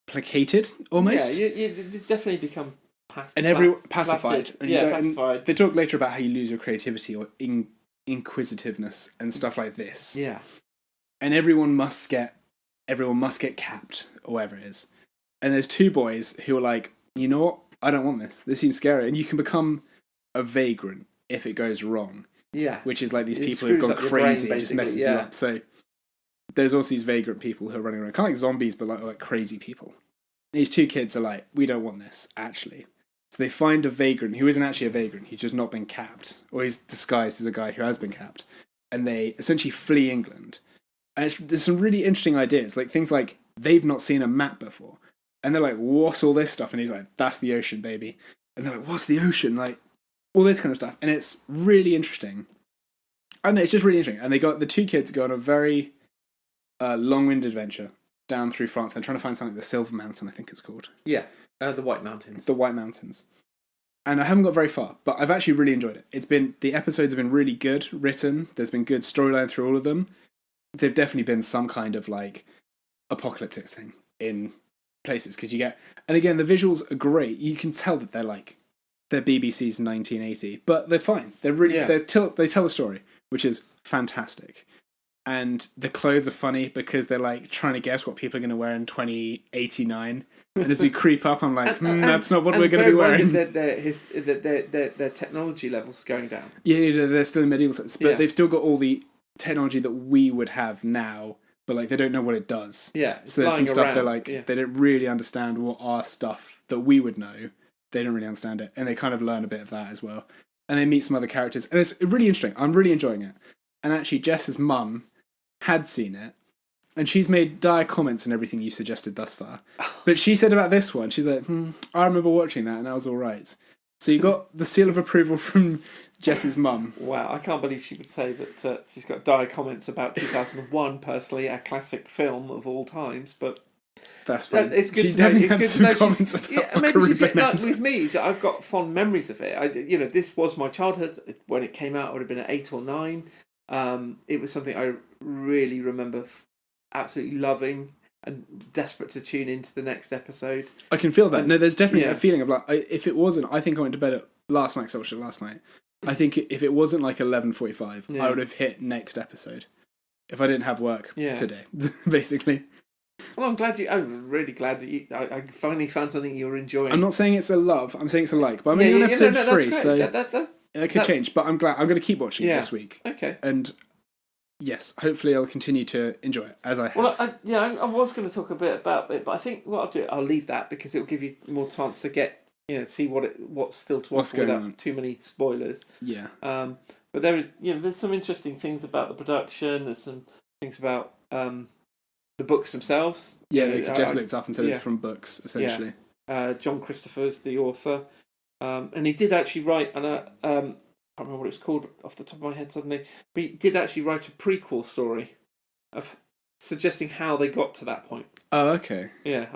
placated almost. Yeah, you definitely become pacified. Pacified. And they talk later about how you lose your creativity or inquisitiveness and stuff like this. Yeah. And everyone must get capped or whatever it is. And there's two boys who are like, you know what? I don't want this. This seems scary. And you can become a vagrant if it goes wrong. Yeah. Which is like these people who've gone crazy. It just messes you up. So there's also these vagrant people who are running around, kind of like zombies, but like crazy people. These two kids are like, we don't want this, actually. So they find a vagrant who isn't actually a vagrant. He's just not been capped. Or he's disguised as a guy who has been capped. And they essentially flee England. And there's some really interesting ideas. Like things like, they've not seen a map before. And they're like, what's all this stuff? And he's like, that's the ocean, baby. And they're like, what's the ocean? Like, all this kind of stuff. And it's really interesting. I don't know, it's just really interesting. And the two kids go on a very long-winded adventure down through France. They're trying to find something, the Silver Mountain, I think it's called. Yeah, the White Mountains. The White Mountains. And I haven't got very far, but I've actually really enjoyed it. The episodes have been really good written. There's been good storyline through all of them. There've definitely been some kind of like apocalyptic thing in places because you get, and again, the visuals are great. You can tell that they're BBC's 1980, but they're fine. They're really, they tell the story, which is fantastic. And the clothes are funny because they're like trying to guess what people are going to wear in 2089. And as we creep up, I'm like, that's not what we're going to be wearing. Their technology levels going down. Yeah, they're still in medieval times, but they've still got all the technology that we would have now, but like they don't know what it does. Yeah, so there's some stuff they're like they don't really understand what our stuff that we would know. They don't really understand it, and they kind of learn a bit of that as well. And they meet some other characters, and it's really interesting. I'm really enjoying it. And actually, Jess's mum had seen it, and she's made dire comments on everything you suggested thus far. But she said about this one, she's like, I remember watching that, and that was all right. So you got the seal of approval from Jess's mum. Wow, I can't believe she would say that she's got dire comments about 2001, personally, a classic film of all times, but... That's fine. It's good she to definitely know. has some comments about maybe she did, like, with me, so I've got fond memories of it. This was my childhood. When it came out, I would have been at 8 or 9. It was something I really remember absolutely loving. and desperate to tune into the next episode. I can feel that. No, there's definitely a feeling of like, if it wasn't, I think I went to bed last night because I watched it last night. I think if it wasn't like 11:45, I would have hit next episode if I didn't have work today, basically. Well, I'm really glad that I finally found something you're enjoying. I'm not saying it's a love, I'm saying it's a like, but I'm only on episode 3, so it could change, but I'm glad. I'm going to keep watching it this week. Okay. And yes, hopefully I'll continue to enjoy it, as I have. Well, I was going to talk a bit about it, but I think what I'll do, I'll leave that because it'll give you more chance to get, see what's still to watch without too many spoilers. Yeah. But there's some interesting things about the production. There's some things about the books themselves. Yeah, they just looked up and said it's from books, essentially. Yeah. John Christopher's the author. And he did actually write, and I can't remember what it's called off the top of my head suddenly, but he did actually write a prequel story of suggesting how they got to that point. Oh, okay. Yeah,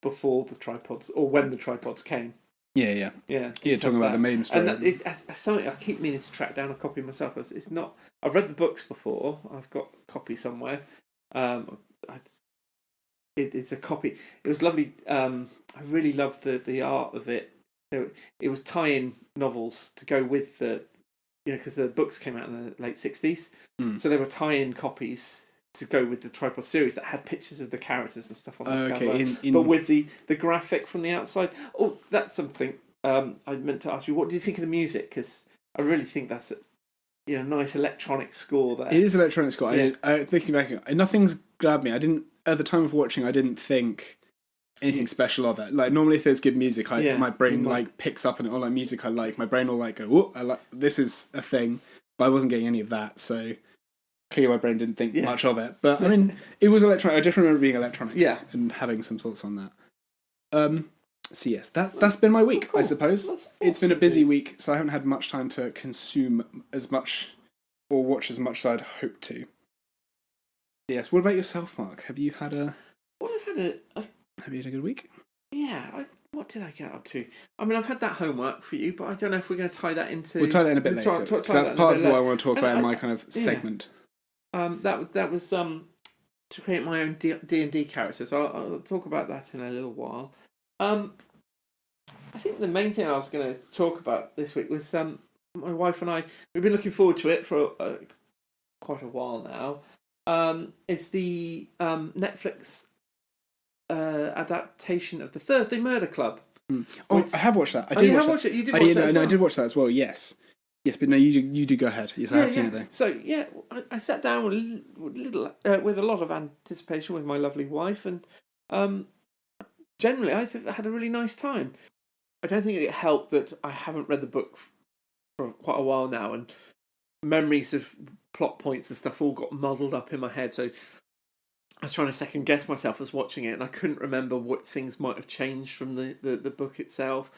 before the tripods, or when the tripods came. Yeah. You're talking about the main story. And it's something I keep meaning to track down a copy myself. It's not. I've read the books before. I've got a copy somewhere. It's a copy. It was lovely. I really loved the art of it. It was tie-in novels to go with the, because the books came out in the late 60s. So there were tie-in copies to go with the tripod series that had pictures of the characters and stuff on the cover. But with the graphic from the outside. Oh, that's something I meant to ask you. What do you think of the music? Because I really think that's a nice electronic score there. It is electronic score. Yeah. Thinking back, nothing's grabbed me. I didn't, at the time of watching, I didn't think anything special of it. Like, normally if there's good music, my brain picks up on it, or like music I like, my brain will go, oh, I like, this is a thing. But I wasn't getting any of that, so clearly my brain didn't think much of it. But I mean, it was electronic. I just remember it being electronic, and having some thoughts on that. So yes, that's been my week, I suppose. It's been a busy week, so I haven't had much time to consume as much or watch as much as I'd hoped to. Yes. What about yourself, Mark? Have you had a? Well, Have you had a good week? Yeah. What did I get up to? I mean, I've had that homework for you, but I don't know if we're going to tie that into. We'll tie that in a bit later. Because that's part of what I want to talk about in my kind of segment. That was to create my own D&D character. So I'll talk about that in a little while. I think the main thing I was going to talk about this week was my wife and I. We've been looking forward to it for quite a while now. It's the Netflix adaptation of the Thursday Murder Club. Oh, I have watched that. I did watch it. You did watch it as well. I did watch that as well. Yes, but no, you do go ahead. Yes, I have seen it though. So I sat down with a lot of anticipation with my lovely wife, and generally I had a really nice time. I don't think it helped that I haven't read the book for quite a while now, and memories of plot points and stuff all got muddled up in my head. So I was trying to second guess myself as watching it, and I couldn't remember what things might have changed from the book itself.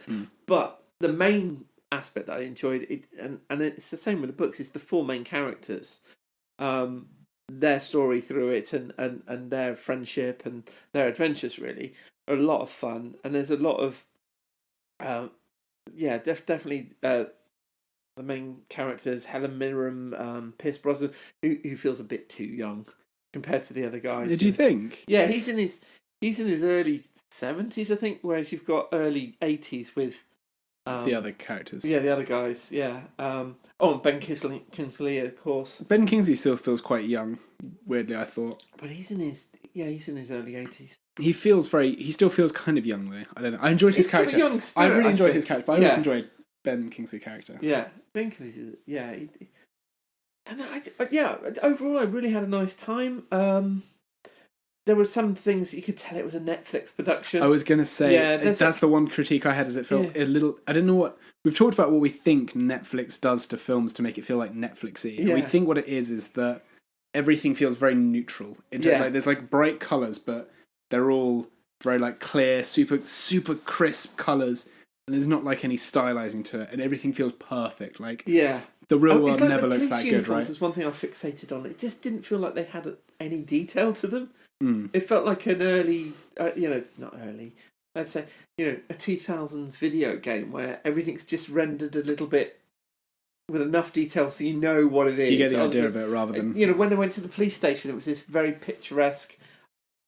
But the main aspect that I enjoyed, and it's the same with the books, is the four main characters. Their story through it and their friendship and their adventures really are a lot of fun. And there's a lot of definitely the main characters, Helen Mirren, Pierce Brosnan, who feels a bit too young compared to the other guys. Did you think? Yeah, he's in his early 70s, I think, whereas you've got early 80s with the other characters. Yeah, the other guys. Yeah. And Ben Kingsley, of course. Ben Kingsley still feels quite young. Weirdly, I thought. But he's in his early 80s. He still feels kind of young though. I don't know. I enjoyed his character. Kind of young spirit, I really enjoyed his character, but I also enjoyed Ben Kingsley's character. Yeah, Ben Kingsley. Yeah. And overall, I really had a nice time. There were some things you could tell it was a Netflix production. I was going to say, that's the one critique I had, is it felt a little... I don't know what... We've talked about what we think Netflix does to films to make it feel like Netflix-y. Yeah. And we think what it is that everything feels very neutral. Like, there's like bright colours, but they're all very like clear, super, super crisp colours. And there's not like any stylizing to it. And everything feels perfect. Like, the real world never looks that good, right? Is one thing I fixated on. It just didn't feel like they had any detail to them. It felt like an early, not early, let's say, a 2000s video game where everything's just rendered a little bit with enough detail so you know what it is. You get the idea of it rather than... when they went to the police station, it was this very picturesque,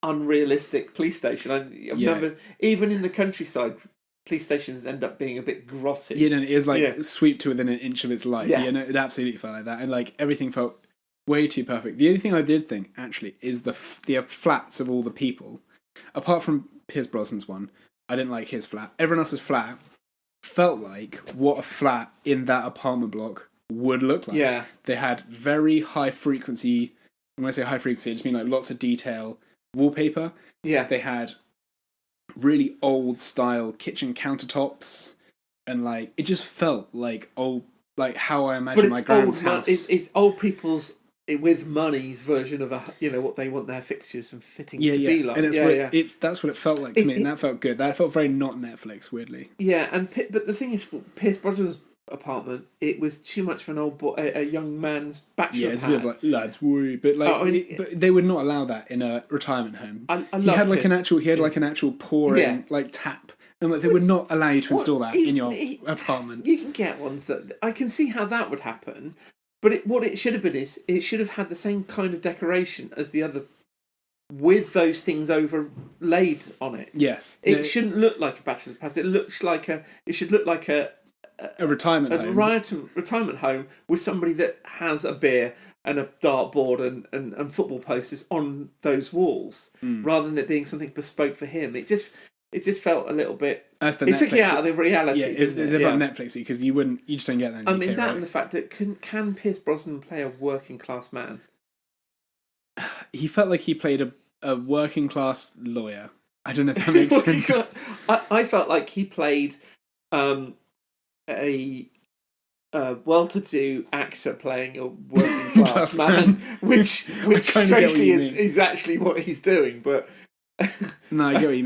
unrealistic police station. I remember even in the countryside, police stations end up being a bit grotty. You know, it was like sweep to within an inch of its life. Yes. You know, it absolutely felt like that, and like everything felt way too perfect. The only thing I did think actually is the flats of all the people. Apart from Pierce Brosnan's one, I didn't like his flat. Everyone else's flat felt like what a flat in that apartment block would look like. Yeah, they had very high frequency. When I say high frequency, I just mean like lots of detail wallpaper. Yeah, they had really old style kitchen countertops, and like it just felt like old, like how I imagine my grand's house. It's old people's with money's version of what they want their fixtures and fittings to be like. And that's what it felt like to me, and that felt good. That felt very not Netflix, weirdly. Yeah, but the thing is, Pierce Brosnan's apartment, it was too much for an old boy, a young man's bachelor. Yeah, it's a bit of like lads worry, but like, but they would not allow that in a retirement home. He had like an actual pouring like tap. And like, they would not allow you to install that in your apartment. You can get ones that I can see how that would happen. But what it should have been is it should have had the same kind of decoration as the other, with those things overlaid on it. Yes, it shouldn't look like a bachelor's pad. It should look like a retirement home. Retirement home with somebody that has a beer and a dartboard and football posters on those walls, rather than it being something bespoke for him. It just felt a little bit. It took you out of the reality. Yeah, they're on Netflix because you just don't get that. I mean, and the fact that can Pierce Brosnan play a working class man? He felt like he played a working class lawyer. I don't know if that makes sense. I felt like he played a well-to-do actor playing a working class man, which strangely is actually what he's doing, but. No, I get what you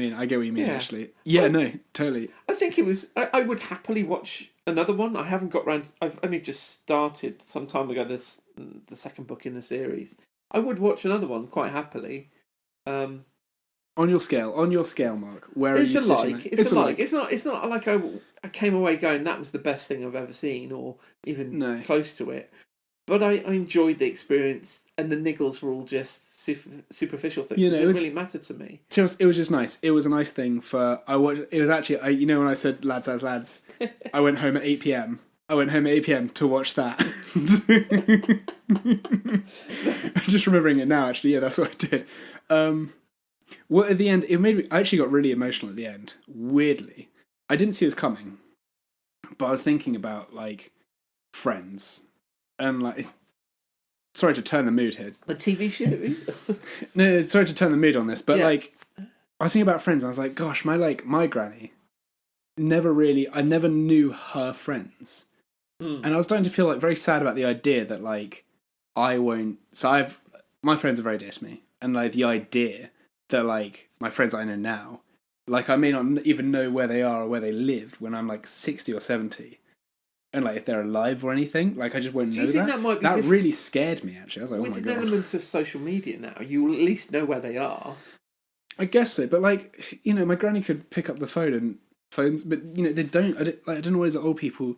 mean. Actually. Yeah, well, no, totally. I think it was. I would happily watch another one. I haven't got round. I've only just started some time ago. The second book in the series. I would watch another one quite happily. On your scale, Mark. Where are you sitting? It's a like. It's not like I came away going that was the best thing I've ever seen, or even close to it. But I enjoyed the experience, and the niggles were all just superficial things. It didn't really matter to me. It was just nice. It was a nice thing for. It was actually. When I said lads, I went home at 8 p.m. I went home at 8 p.m. to watch that. I'm just remembering it now. Actually, yeah, that's what I did. Well, at the end, I actually got really emotional at the end. Weirdly, I didn't see this coming, but I was thinking about like Friends, and like. Sorry to turn the mood here. The TV series? No, sorry to turn the mood on this, but like, I was thinking about Friends, and I was like, gosh, my granny I never knew her friends, and I was starting to feel like very sad about the idea that like I won't. So my friends are very dear to me, and like the idea that like my friends I know now, like I may not even know where they are or where they live when I'm like 60 or 70. And like if they're alive or anything, like I just won't know that. That might be really scared me. Actually, I was like, with oh my god. With an element of social media now, you will at least know where they are. I guess so, but like my granny could pick up the phones, but they don't. I don't know what is it. Old people,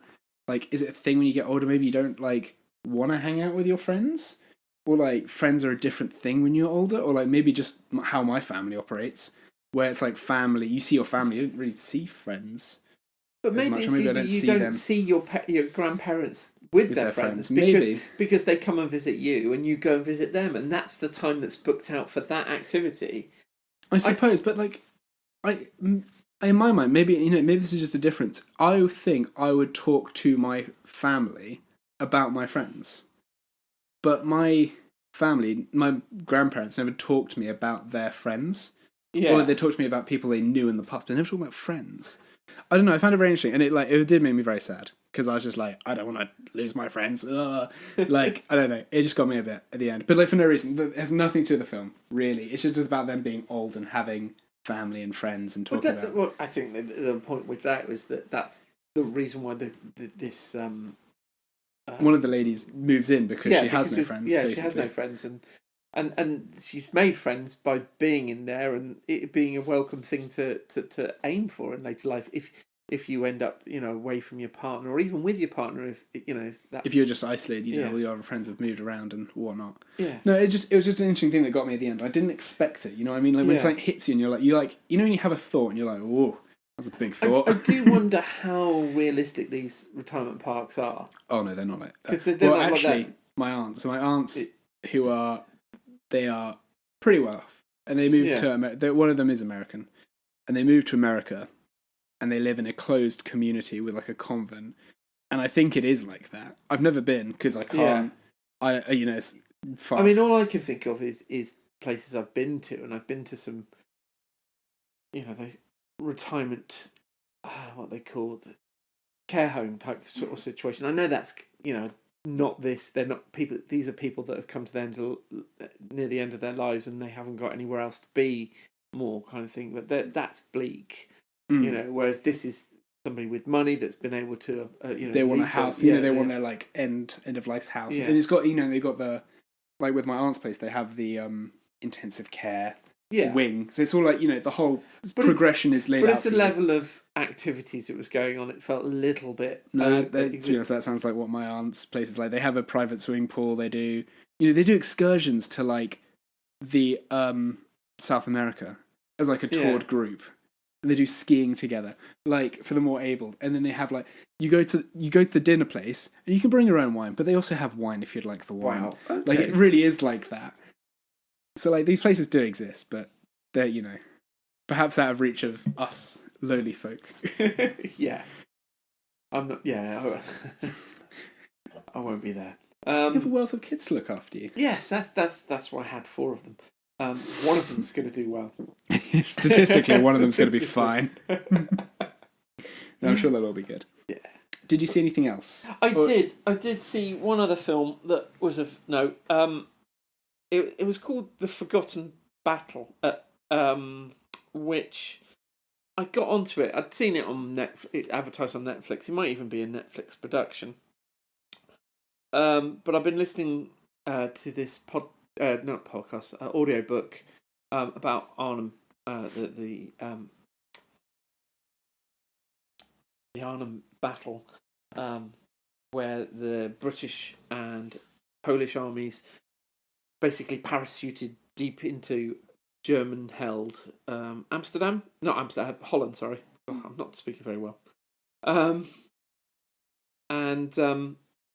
like, is it a thing when you get older? Maybe you don't like want to hang out with your friends, or like friends are a different thing when you're older, or like maybe just how my family operates, where it's like family. You see your family, you don't really see friends. But maybe you don't see your grandparents with their friends because they come and visit you and you go and visit them, and that's the time that's booked out for that activity. I suppose, but like, in my mind, maybe this is just a difference. I think I would talk to my family about my friends, but my family, my grandparents never talked to me about their friends. Yeah, or they talked to me about people they knew in the past, but they never talked about friends. I don't know. I found it very interesting, and it did make me very sad because I was just like, I don't want to lose my friends. Like, I don't know. It just got me a bit at the end, but like for no reason. There's nothing to the film really. It's just about them being old and having family and friends and talking about. Well, I think the point with that was that's the reason why this. One of the ladies moves in because she has no friends. Yeah, basically. She has no friends, and she's made friends by being in there and it being a welcome thing to aim for in later life. if you end up, away from your partner, or even with your partner, if you're just isolated, all your other friends have moved around and whatnot. No, it was just an interesting thing that got me at the end. I didn't expect it. You know what I mean? Like when something hits you and you're like, when you have a thought and you're like, whoa, that's a big thought. I do wonder how realistic these retirement parks are. Oh no, they're not like that. They're not actually, like that. my aunts, they are pretty well off, and they moved to America. One of them is American, and they moved to America. And they live in a closed community with like a convent, and I think it is like that. I've never been because I can't. It's far. I mean, all I can think of is places I've been to, and I've been to some, the retirement, what they called, care home type sort of situation. I know that's not this. They're not people. These are people that have come to the end near the end of their lives, and they haven't got anywhere else to be, more kind of thing. But that's bleak. Whereas this is somebody with money that's been able to, they want a house. They want their like end of life house, and it's got they got the, like with my aunt's place, they have the intensive care wing. So it's all like the whole progression is laid out. But it's the level of activities that was going on. It felt a little bit. No, to be honest, that sounds like what my aunt's place is like. They have a private swimming pool. They do, they do excursions to like the South America as like a toured group. And they do skiing together, like for the more able. And then they have like you go to the dinner place, and you can bring your own wine, but they also have wine if you'd like the wine. Wow, okay. Like it really is like that. So like these places do exist, but they're perhaps out of reach of us lowly folk. Yeah, I'm not. Yeah, I won't be there. You have a wealth of kids to look after you. Yes, that's why I had 4 of them. One of them's going to do well. Statistically, one of them's going to be fine. No, I'm sure they'll all be good. Yeah. Did you see anything else? I did see one other film that was it was called The Forgotten Battle, which I got onto it. I'd seen it on Netflix, advertised on Netflix. It might even be a Netflix production. But I've been listening to this audiobook about Arnhem, the Arnhem battle, where the British and Polish armies basically parachuted deep into German-held Holland. Sorry, I'm not speaking very well.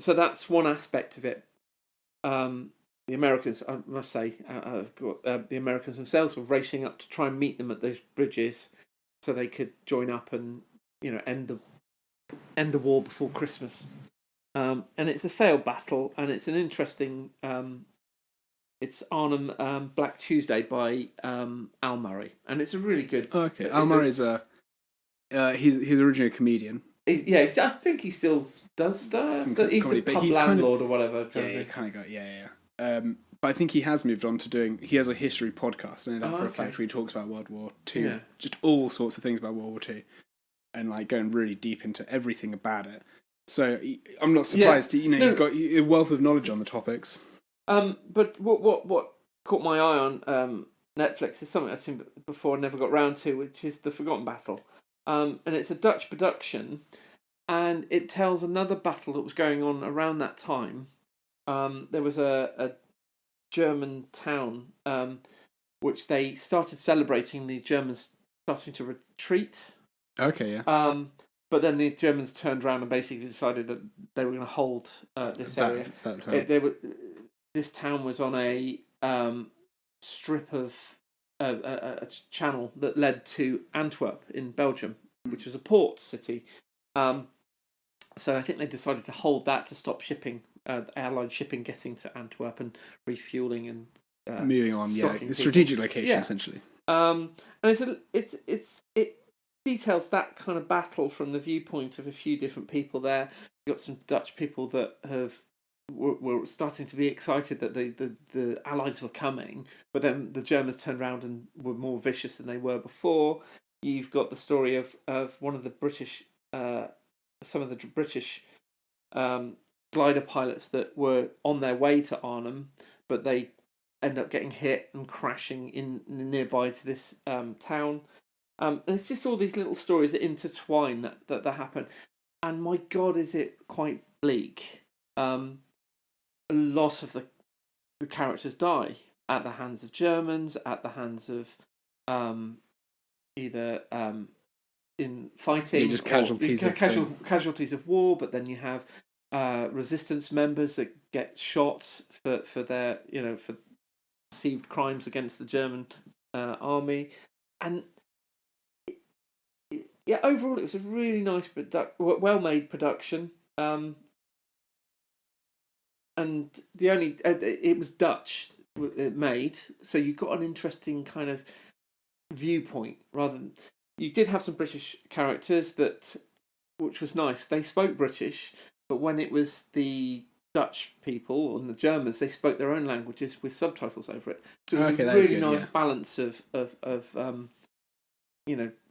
So that's one aspect of it. The Americans, I must say, the Americans themselves were racing up to try and meet them at those bridges, so they could join up and end the war before Christmas. And it's a failed battle, and it's an interesting. It's Arnhem Black Tuesday by Al Murray, and it's a really good. Okay, Al Murray's he's originally a comedian. I think he still does stuff. But he's a pub landlord or whatever. He kind of got but I think he has moved on to doing. He has a history podcast, I know that for a fact, where he talks about World War II, just all sorts of things about World War II, and like going really deep into everything about it. So I'm not surprised. He's got a wealth of knowledge on the topics. But what caught my eye on Netflix is something I've seen before, I never got round to, which is The Forgotten Battle. And it's a Dutch production, and it tells another battle that was going on around that time. There was a German town which they started celebrating the Germans starting to retreat. Okay, yeah. But then the Germans turned around and basically decided that they were going to hold this area. This town was on a strip of a channel that led to Antwerp in Belgium, which was a port city. So I think they decided to hold that to stop shipping, Allied shipping getting to Antwerp and refueling and moving on. Yeah, it's strategic location essentially. And it details that kind of battle from the viewpoint of a few different people there. You've got some Dutch people that were starting to be excited that the Allies were coming, but then the Germans turned around and were more vicious than they were before. You've got the story of one of the British, some of the British glider pilots that were on their way to Arnhem, but they end up getting hit and crashing in nearby to this town. And it's just all these little stories that intertwine that happen. And my God, is it quite bleak. A lot of the characters die at the hands of Germans, at the hands of either in fighting, just casualties casualties of war. But then you have resistance members that get shot for their for perceived crimes against the German army, and yeah, overall it was a really nice, well-made production. And the only it was Dutch made, so you got an interesting kind of viewpoint rather than you did have some British characters which was nice. They spoke British, but when it was the Dutch people and the Germans, they spoke their own languages with subtitles over it. So it was a really nice balance of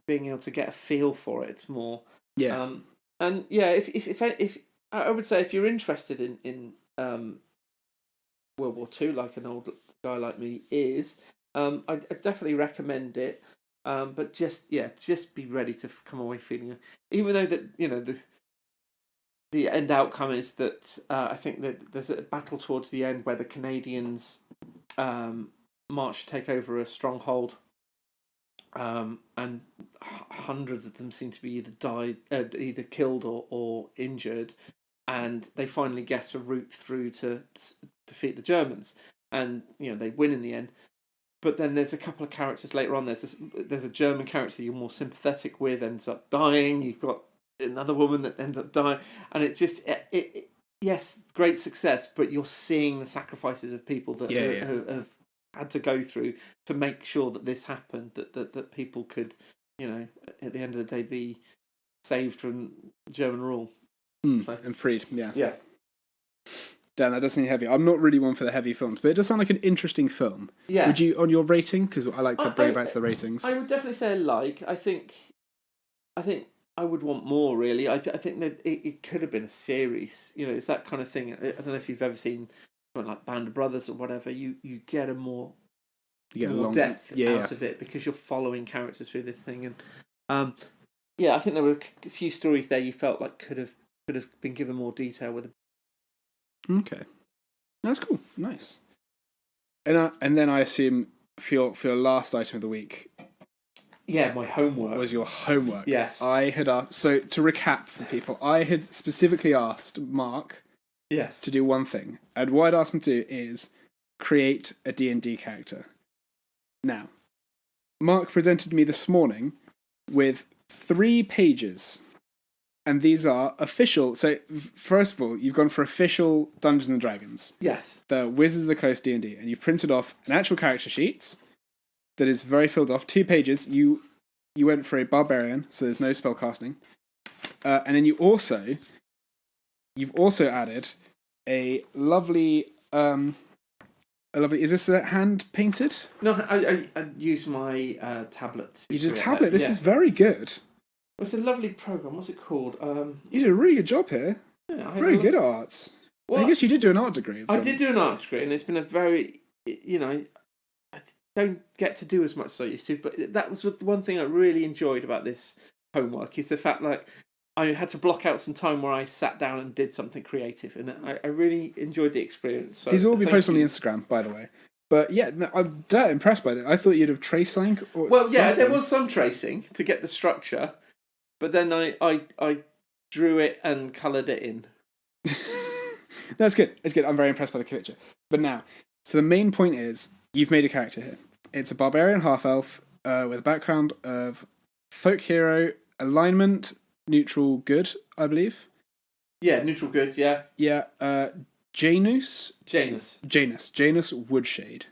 being able to get a feel for it more. Yeah. And yeah, if I would say if you're interested in World War II, like an old guy like me is, I definitely recommend it. But just be ready to come away feeling, even though that the end outcome is that I think that there's a battle towards the end where the Canadians march to take over a stronghold, and hundreds of them seem to be either killed or injured, and they finally get a route through to defeat the Germans, and they win in the end. But then there's a couple of characters later on. There's a German character you're more sympathetic with, ends up dying. You've got another woman that ends up dying, and it just yes, great success. But you're seeing the sacrifices of people that have had to go through to make sure that this happened. That people could, at the end of the day, be saved from German rule and freed. Yeah. Dan, that does seem heavy. I'm not really one for the heavy films, but it does sound like an interesting film. Yeah. Would you, on your rating, because I like to bring it back to the ratings. I would definitely say I think I would want more, really. I think that it could have been a series. It's that kind of thing. I don't know if you've ever seen something like Band of Brothers or whatever. You get a more depth out of it because you're following characters through this thing. And I think there were a few stories there you felt like could have been given more detail with. Okay, that's cool. Nice. And then I assume for your last item of the week. Yeah, my homework. Was your homework. Yes. I had asked, so to recap for people, I had specifically asked Mark to do one thing. And what I'd asked him to do is create a D&D character. Now, Mark presented me this morning with 3 pages. And these are official. So, first of all, you've gone for official Dungeons and Dragons. Yes. The Wizards of the Coast D&D. And you've printed off an actual character sheet that is very filled off. 2 pages. You went for a barbarian, so there's no spell casting. And then you've also added a lovely. Is this hand painted? No, I used my tablet. You did a tablet. This is very good. It's a lovely program. What's it called? You did a really good job here. Yeah, very good art. Well, I guess you did do an art degree. I did do an art degree, and it's been a very, I don't get to do as much as I used to, but that was one thing I really enjoyed about this homework is the fact I had to block out some time where I sat down and did something creative, and I really enjoyed the experience. So these will be posted on the Instagram, by the way. But yeah, I'm that impressed by that. I thought you'd have traced something. There was some tracing to get the structure. But then I drew it and coloured it in. No, it's good. It's good. I'm very impressed by the picture. But now, so the main point is, you've made a character here. It's a barbarian half-elf with a background of folk hero, alignment, neutral good, I believe. Yeah, neutral good, yeah. Yeah, Janus Woodshade.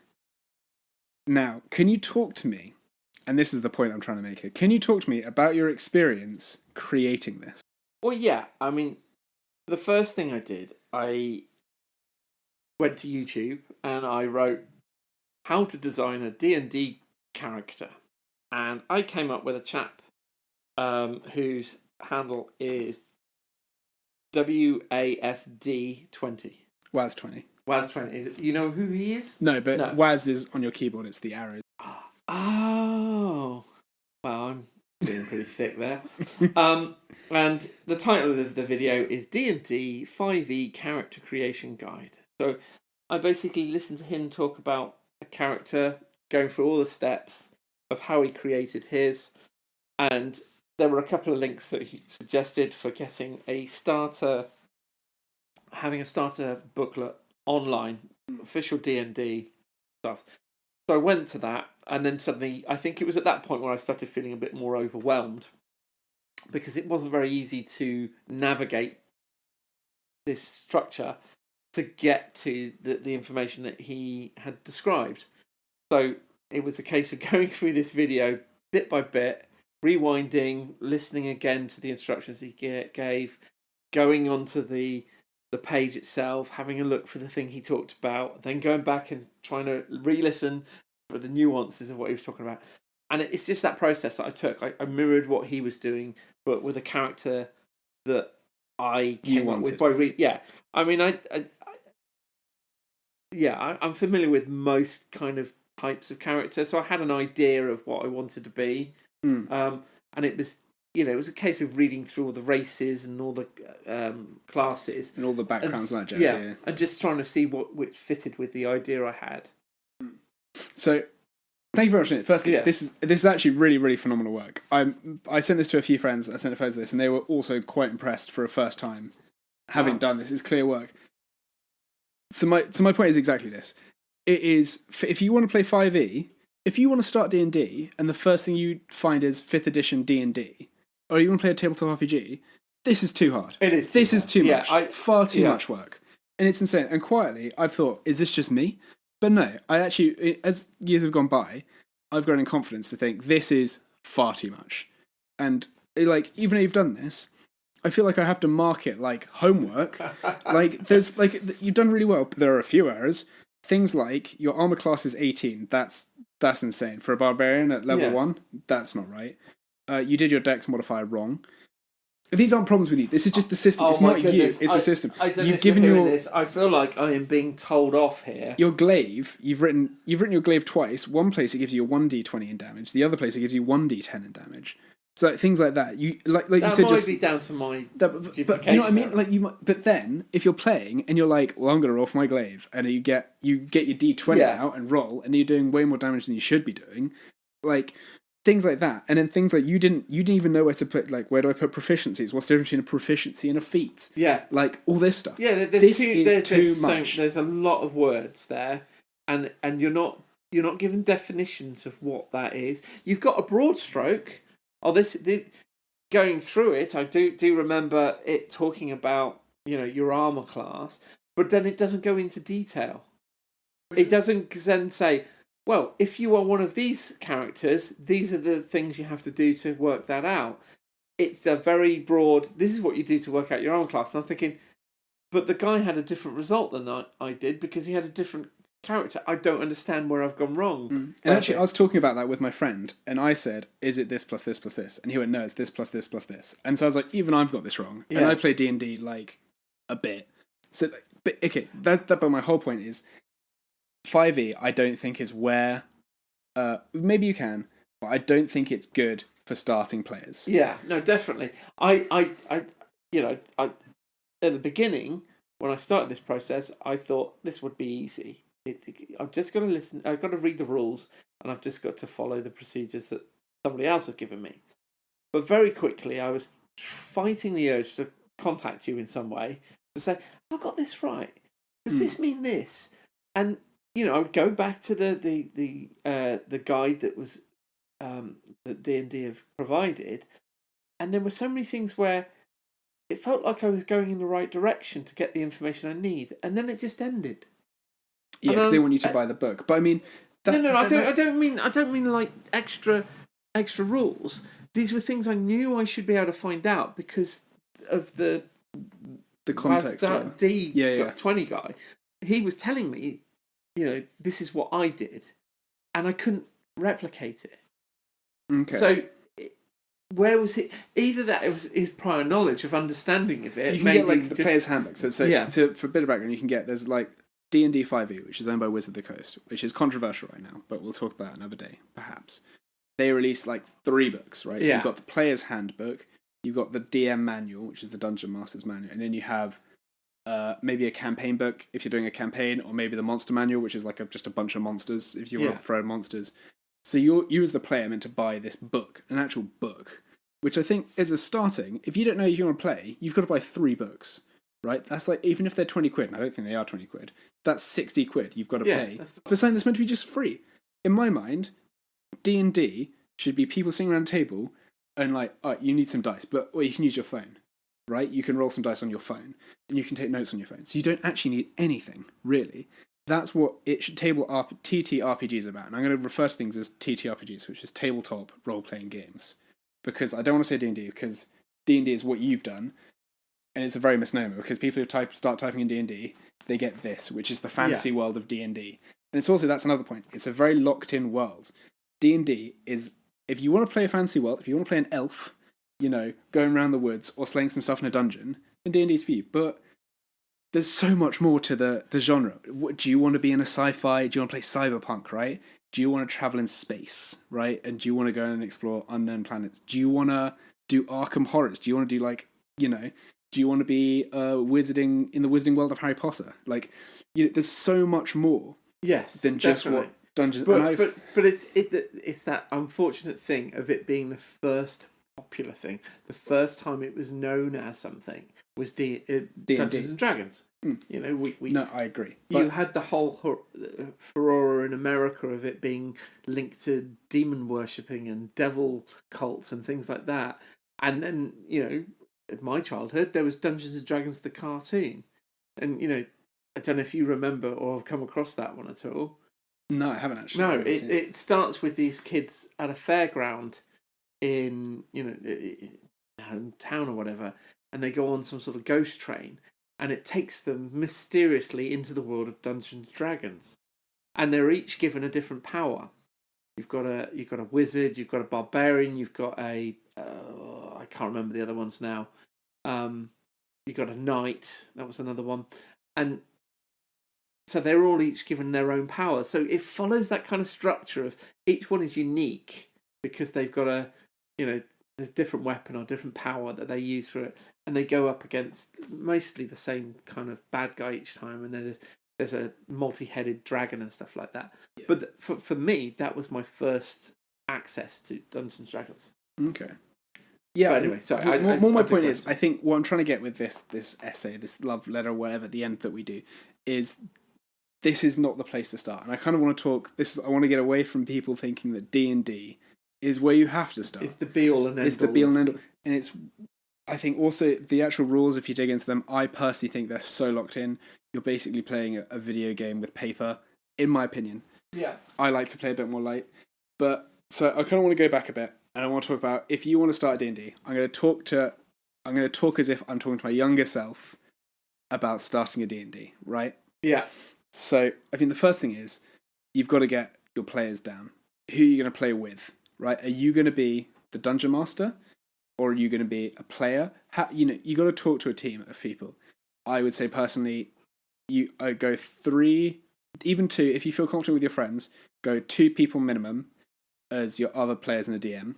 Now, can you talk to me, and this is the point I'm trying to make here, can you talk to me about your experience creating this? Well, yeah, I mean, the first thing I did, I went to YouTube and I wrote how to design a D&D character. And I came up with a chap whose handle is WASD20. WAS20. WAS20. You know who he is? No, but no. WAS is on your keyboard, it's the arrows. Oh. Well, I'm being pretty thick there. And the title of the video is D&D 5e Character Creation Guide. So I basically listened to him talk about a character, going through all the steps of how he created his, and there were a couple of links that he suggested for getting having a starter booklet online, official D&D stuff. So I went to that, and then suddenly, I think it was at that point where I started feeling a bit more overwhelmed, because it wasn't very easy to navigate this structure to get to the information that he had described. So it was a case of going through this video bit by bit, rewinding, listening again to the instructions he gave, going onto the page itself, having a look for the thing he talked about, then going back and trying to re-listen for the nuances of what he was talking about. And it's just that process that I took. I mirrored what he was doing, but with a character that I came up with by reading. Yeah, I mean, I'm familiar with most kind of types of character, so I had an idea of what I wanted to be. And it was, it was a case of reading through all the races and all the classes and all the backgrounds and that jazz. Yeah, and just trying to see which fitted with the idea I had. So, thank you very much. Firstly, this is actually really, really phenomenal work. I sent this to a few friends. I sent a photo of this, and they were also quite impressed for a first time having done this. It's clear work. So my point is exactly this. It is, if you want to play 5e, if you want to start D&D, and the first thing you find is 5th edition D&D, or you want to play a tabletop RPG, this is too hard. It is. This is too much. Far too much work. And it's insane. And quietly, I've thought, is this just me? But no, I actually, as years have gone by, I've grown in confidence to think this is far too much. And even though you've done this, I feel like I have to mark it like homework. There's you've done really well, but there are a few errors. Things like your armor class is 18. That's insane for a barbarian at level 1. That's not right. You did your dex modifier wrong. These aren't problems with you. This is just the system. It's not you. It's the system. You've given this. I feel like I am being told off here. Your glaive. You've written your glaive twice. One place it gives you a 1d20 in damage. The other place it gives you 1d10 in damage. So things like that. You like that you said, might be down to my duplication. You know what I mean? But then if you're playing and you're like, well, I'm going to roll for my glaive, and you get your d20 out and roll, and you're doing way more damage than you should be doing, like things like that. And then things like you didn't even know where to put, like, where do I put proficiencies? What's the difference between a proficiency and a feat? Yeah, like all this stuff. Yeah, this is too much. There's a lot of words there, and you're not given definitions of what that is. You've got a broad stroke. Oh, this going through it, I do remember it talking about, your armor class, but then it doesn't go into detail. It doesn't then say, well, if you are one of these characters, these are the things you have to do to work that out. It's a very broad, this is what you do to work out your armor class. And I'm thinking, but the guy had a different result than I did because he had a different character. I don't understand where I've gone wrong. And actually, I was talking about that with my friend, and I said, is it this plus this plus this? And he went, no, it's this plus this plus this. And so I was like, even I've got this wrong. Yeah. And I play D&D like a bit. So, but okay, but my whole point is 5e I don't think is where maybe you can, but I don't think it's good for starting players. Yeah, no, definitely. I at the beginning when I started this process, I thought this would be easy. I've just got to listen. I've got to read the rules, and I've just got to follow the procedures that somebody else has given me. But very quickly, I was fighting the urge to contact you in some way to say, "Have I got this right? Does this mean this?" And I would go back to the guide that was that D&D have provided, and there were so many things where it felt like I was going in the right direction to get the information I need, and then it just ended. Yeah, because they want you to buy the book. But I mean, I don't mean like extra rules. These were things I knew I should be able to find out because of the context. The 20 guy. He was telling me, this is what I did, and I couldn't replicate it. Okay. So where was it? Either that it was his prior knowledge of understanding of it. You can get like the player's handbook. So for a bit of background, you can get there's like D&D 5e, which is owned by Wizard of the Coast, which is controversial right now, but we'll talk about it another day, perhaps. they released like 3 books, right? So Yeah. you've got the player's handbook, you've got the DM manual, which is the Dungeon Master's manual, and then you have maybe a campaign book if you're doing a campaign, or maybe the monster manual, which is like just a bunch of monsters if you want to throw monsters. So you as the player are meant to buy this book, an actual book, which I think is a starting. If you don't know if you want to play, you've got to buy 3 books, right? That's like, even if they're 20 quid, and I don't think they are 20 quid, that's 60 quid you've got to pay for something that's meant to be just free. In my mind, D&D should be people sitting around a table and like, oh, you need some dice, but you can use your phone. Right? You can roll some dice on your phone, and you can take notes on your phone. So you don't actually need anything, really. That's what it should TTRPG is about. And I'm going to refer to things as TTRPGs, which is tabletop role-playing games. Because I don't want to say D&D, because D&D is what you've done, and it's a very misnomer, because people who start typing in D&D, they get this, which is the fantasy world of D&D. And it's also, that's another point, it's a very locked-in world. D&D is, if you want to play a fantasy world, if you want to play an elf, you know, going around the woods or slaying some stuff in a dungeon, then D&D's for you. But there's so much more to the genre. Do you want to be in a sci-fi? Do you want to play cyberpunk, right? Do you want to travel in space, right? And do you want to go and explore unknown planets? Do you want to do Arkham horrors? Do you want to do, like, you know, do you want to be wizarding in the wizarding world of Harry Potter? Like, you know, there's so much more than just definitely. what Dungeons... But it's that unfortunate thing of it being the first popular thing. The first time it was known as something was Dungeons and Dragons. You know, we no, I agree. You had the whole furore in America of it being linked to demon worshipping and devil cults and things like that. And then, you know, in my childhood, there was Dungeons and Dragons the cartoon, and you know, I don't know if you remember or have come across that one at all. No, I haven't actually. No, it starts with these kids at a fairground in, you know, hometown or whatever, and they go on some sort of ghost train, and it takes them mysteriously into the world of Dungeons and Dragons, and they're each given a different power. You've got a wizard, you've got a barbarian, you've got a I can't remember the other ones now. You've got a knight, that was another one, and so they're all each given their own power. So it follows that kind of structure of each one is unique because they've got a, you know, there's different weapon or different power that they use for it, and they go up against mostly the same kind of bad guy each time, and then there's a multi-headed dragon and stuff like that. Yeah. But for me, that was my first access to Dungeons and Dragons. Okay. Yeah. But anyway, sorry. My point is, I think what I'm trying to get with this essay, this love letter, whatever, at the end that we do, is this is not the place to start. And I kind of want to talk. I want to get away from people thinking that D&D is where you have to start. It's the be all and end all. It's the be all and end all. And it's, I think also the actual rules, if you dig into them, I personally think they're so locked in. You're basically playing a video game with paper, in my opinion. Yeah. I like to play a bit more light. But, so I kind of want to go back a bit, and I want to talk about, if you want to start D&D, I'm going to talk as if I'm talking to my younger self about starting a D&D, right? Yeah. So I think the first thing is, you've got to get your players down. Who are you going to play with, right? Are you going to be the dungeon master, or are you going to be a player? You got to talk to a team of people. I would say personally, you go 3, even 2. If you feel comfortable with your friends, go 2 people minimum as your other players in the DM.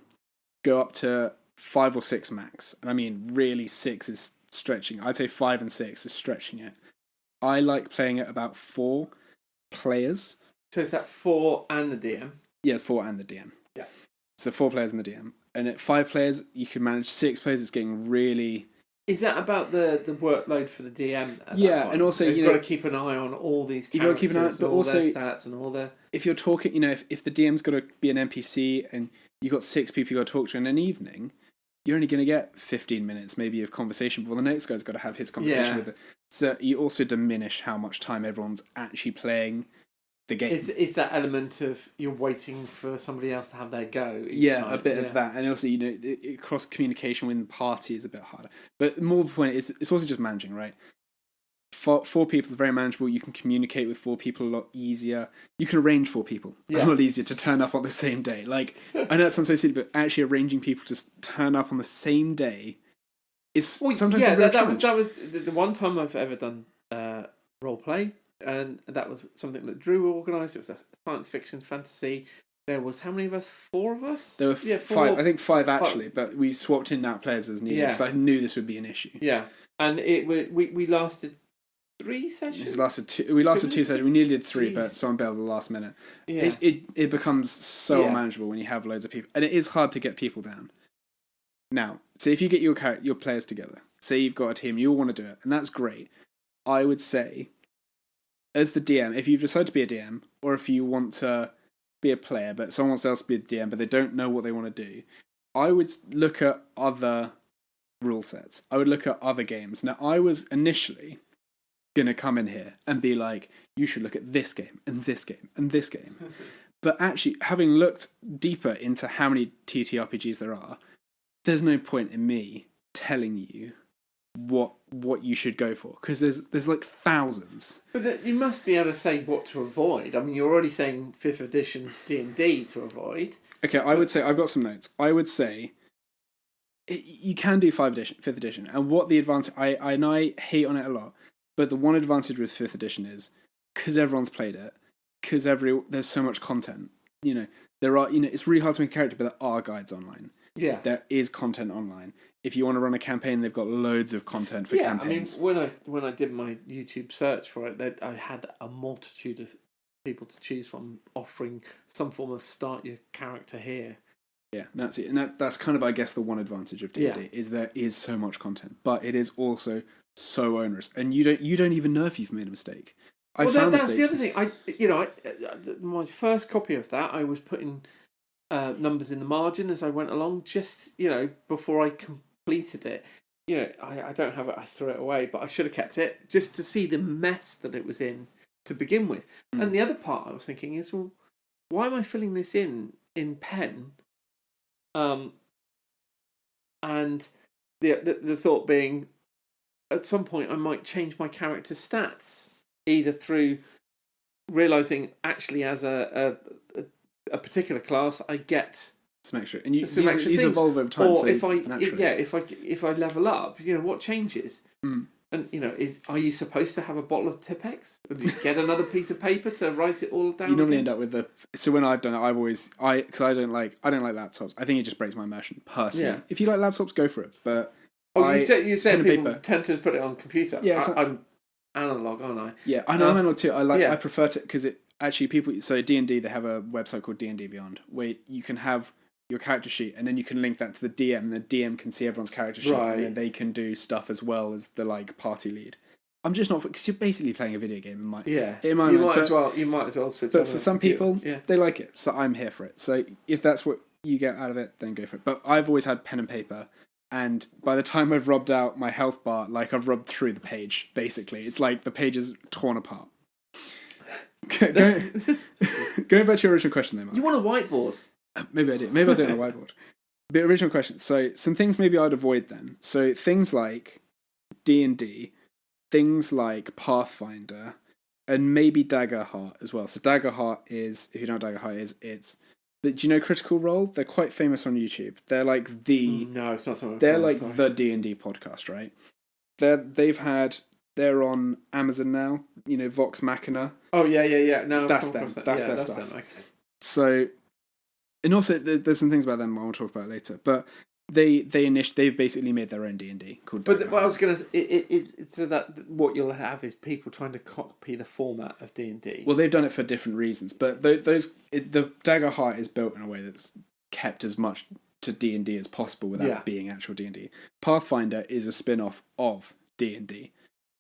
Go up to 5 or 6 max, and I mean really 6 is stretching. I'd say 5 and 6 is stretching it. I like playing at about 4 players. So is that 4 and the DM? Yeah, it's 4 and the DM. Yeah. So 4 players and the DM. And at 5 players, you can manage 6 players. It's getting really... Is that about the workload for the DM? Yeah, and also, you've got to keep an eye on all these characters, you've got to keep an eye, but all also, their stats and all their... If you're talking, you know, if the DM's got to be an NPC and you've got 6 people you've got to talk to in an evening, you're only going to get 15 minutes maybe of conversation before the next guy's got to have his conversation with it. So you also diminish how much time everyone's actually playing the game. Is that element of you're waiting for somebody else to have their go? Yeah, a bit of that. And also, you know, cross communication within the party is a bit harder. But more point is, it's also just managing, right? 4 people is very manageable. You can communicate with 4 people a lot easier. You can arrange 4 people a lot easier to turn up on the same day. Like, I know that sounds so silly, but actually arranging people to turn up on the same day is sometimes a real challenge. That was the one time I've ever done role play, and that was something that Drew organised. It was a science fiction fantasy. there was how many of us? 4 of us. There were 5. I think 5 actually, but we swapped in out players as needed because I knew this would be an issue. Yeah, and we lasted 3 sessions. We lasted 2 sessions. We nearly did 3, but someone bailed at the last minute. Yeah. It becomes so unmanageable when you have loads of people, and it is hard to get people down. Now, so if you get your players together, say you've got a team, you all want to do it, and that's great. I would say, as the DM, if you've decided to be a DM, or if you want to be a player, but someone else to be a DM, but they don't know what they want to do, I would look at other rule sets. I would look at other games. Now, I was initially going to come in here and be like, you should look at this game, and this game, and this game. But actually, having looked deeper into how many TTRPGs there are, there's no point in me telling you what you should go for, because there's like thousands. But you must be able to say what to avoid. I mean, you're already saying 5th edition D&D to avoid. Okay, I would say, I've got some notes. I would say you can do 5th edition, and what the advantage, I know I hate on it a lot, but the one advantage with 5th edition is because everyone's played it, because there's so much content. It's really hard to make a character, but there are guides online. Yeah, there is content online. If you want to run a campaign, they've got loads of content for campaigns. I mean, when I did my YouTube search for it, I had a multitude of people to choose from, offering some form of start your character here. Yeah, that's it, and that's kind of, I guess, the one advantage of D&D is there is so much content, but it is also so onerous, and you don't even know if you've made a mistake. That's the other thing. My first copy of that, I was putting numbers in the margin as I went along, just before I completed it. I don't have it. I threw it away, but I should have kept it just to see the mess that it was in to begin with. And the other part I was thinking is, well, why am I filling this in pen? And the thought being, at some point I might change my character's stats, either through realizing actually as a particular class I get some extra, and these evolve over time. Or so if I level up, what changes? And are you supposed to have a bottle of Tipex? Or do you get another piece of paper to write it all down? You normally end up with so when I've done it, because I don't like laptops. I think it just breaks my immersion personally. Yeah. If you like laptops, go for it. But you said people tend to put it on computer. Yeah, I'm analog, aren't I? Yeah, I know I'm analog too. I prefer to, because it actually people. So D&D, they have a website called D&D Beyond where you can have your character sheet, and then you can link that to the DM, and the DM can see everyone's character sheet, and then they can do stuff as well as the party lead. I'm just not, because you're basically playing a video game. You might as well switch. But for some people, they like it, so I'm here for it. So if that's what you get out of it, then go for it. But I've always had pen and paper, and by the time I've rubbed out my health bar, I've rubbed through the page. Basically, it's like the page is torn apart. Going back to your original question, though, Mark. You want a whiteboard? Maybe I do. Maybe I'll do it on a whiteboard. The original question. So some things maybe I'd avoid then. So things like D&D, things like Pathfinder, and maybe Daggerheart as well. So Daggerheart is, if you know what Daggerheart is, do you know Critical Role? They're quite famous on YouTube. They're like the... No, it's not something... They're like the D&D podcast, right? They're on Amazon now. Vox Machina. Oh, yeah. No, that's them. That's their stuff. Them. Okay. So... And also, there's some things about them I want to talk about later. But they've basically made their own D&D called. But what I was going to say, so that what you'll have is people trying to copy the format of D&D. Well, they've done it for different reasons, but the Daggerheart is built in a way that's kept as much to D&D as possible without being actual D&D. Pathfinder is a spin-off of D&D,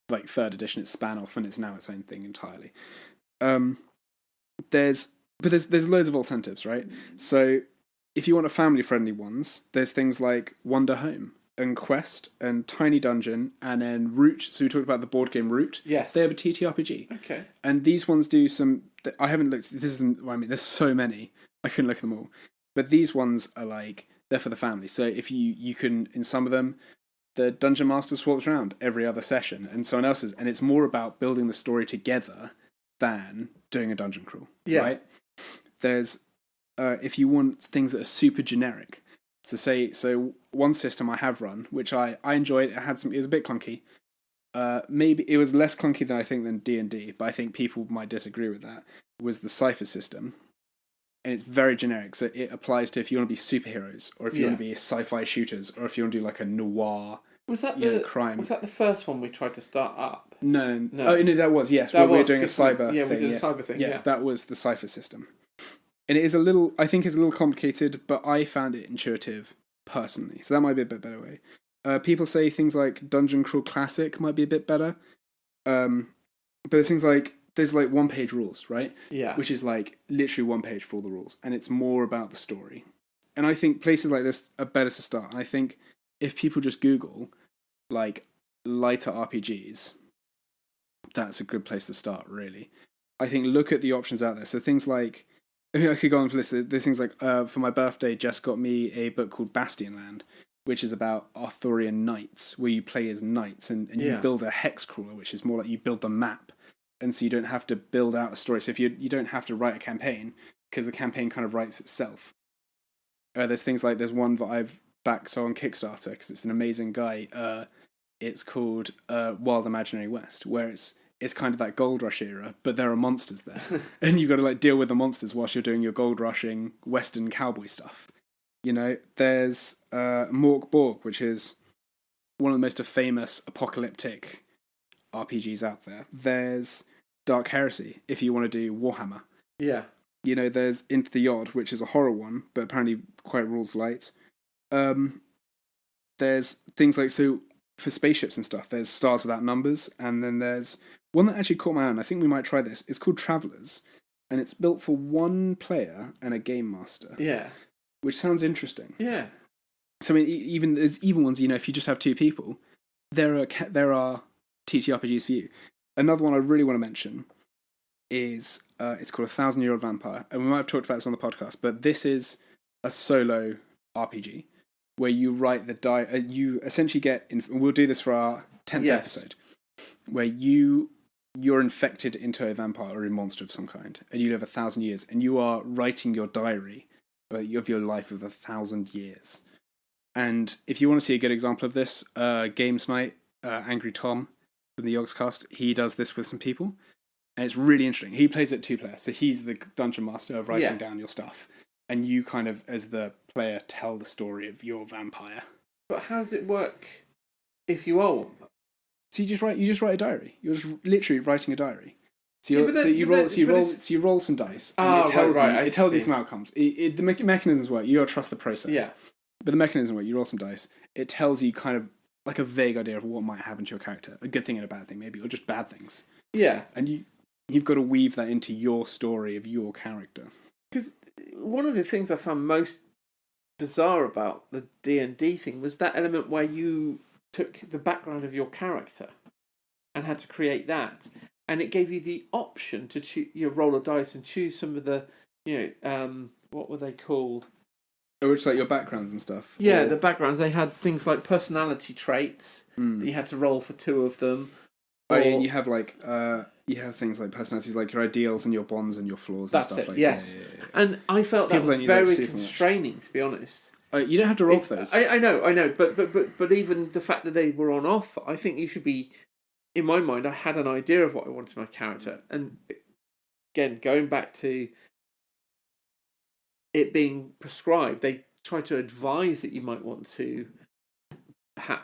like 3rd edition. It's span off, and it's now its own thing entirely. But there's loads of alternatives, right? So if you want a family-friendly ones, there's things like Wander Home and Quest and Tiny Dungeon and then Root. So we talked about the board game Root. Yes. They have a TTRPG. Okay. And these ones do some... I haven't looked... This isn't what I mean. There's so many. I couldn't look at them all. But these ones are they're for the family. So if you can... In some of them, the Dungeon Master swaps around every other session and someone else's. And it's more about building the story together than doing a dungeon crawl. Yeah. Right? There's, if you want things that are super generic, so one system I have run, which I enjoyed, it was a bit clunky. Maybe it was less clunky than I think than D&D, but I think people might disagree with that. Was the Cypher system, and it's very generic. So it applies to if you want to be superheroes, or if you want to be sci-fi shooters, or if you want to do like a noir. Was that crime? Was that the first one we tried to start up? No. Oh no, that was yes. We were doing a cyber thing. Yeah, we did yes. a cyber thing. Yes, that was the cipher system, and it is a little. I think it's a little complicated, but I found it intuitive personally. So that might be a bit better way. People say things like Dungeon Crawl Classic might be a bit better, but there's things like there's like 1-page rules, right? Yeah. Which is like literally 1 page for all the rules, and it's more about the story. And I think places like this are better to start. And I think if people just Google like lighter RPGs, that's a good place to start, really. I think look at the options out there. So things like, I mean, I could go on to list. There's things like, for my birthday, Jess got me a book called Bastionland, which is about Arthurian knights, where you play as knights and you build a hex crawler, which is more like you build the map. And so you don't have to build out a story. So if you don't have to write a campaign, because the campaign kind of writes itself. There's things like, there's one that I've backed on Kickstarter, because it's an amazing guy. It's called Wild Imaginary West, where it's kind of that gold rush era, but there are monsters there. And you've got to like deal with the monsters whilst you're doing your gold rushing Western cowboy stuff. You know, there's Mork Borg, which is one of the most famous apocalyptic RPGs out there. There's Dark Heresy, if you want to do Warhammer. Yeah. You know, there's Into the Odd, which is a horror one, but apparently quite rules light. There's things like, so for spaceships and stuff, there's Stars Without Numbers, and then there's one that actually caught my eye, and I think we might try this. It's called Travelers, and it's built for 1 player and a game master. Yeah. Which sounds interesting. Yeah. So I mean, there's even ones, you know, if you just have 2 people, there are TTRPGs for you. Another one I really want to mention is it's called 1,000-Year-Old Vampire, and we might have talked about this on the podcast, but this is a solo RPG where you write the you essentially get we'll do this for our 10th episode, where you're infected into a vampire or a monster of some kind, and you live 1,000 years, and you are writing your diary of your life of 1,000 years. And if you want to see a good example of this, Games Night, Angry Tom from the Yogscast, he does this with some people, and it's really interesting. He plays it 2 players, so he's the dungeon master of writing down your stuff, and you kind of, as the player, tell the story of your vampire. But how does it work if you are one? So you just write a diary. You're just literally writing a diary. So you roll some dice, and it tells you some outcomes. The mechanisms work. You got to trust the process. Yeah. But the mechanism work. You roll some dice. It tells you kind of like a vague idea of what might happen to your character, a good thing and a bad thing, maybe, or just bad things. Yeah. And you've got to weave that into your story of your character. Because one of the things I found most bizarre about the D&D thing was that element where you took the background of your character and had to create that, and it gave you the option to roll a dice and choose some of the, what were they called? Which, like, your backgrounds and stuff? Yeah, the backgrounds. They had things like personality traits that you had to roll for 2 of them. And you have, like, you have things like personalities, like your ideals and your bonds and your flaws and stuff like that. Yes. Yeah. And I felt that was very constraining, to be honest. You don't have to roll for those. I know, but even the fact that they were on offer, I think you should be. In my mind, I had an idea of what I wanted my character, and again, going back to it being prescribed, they try to advise that you might want to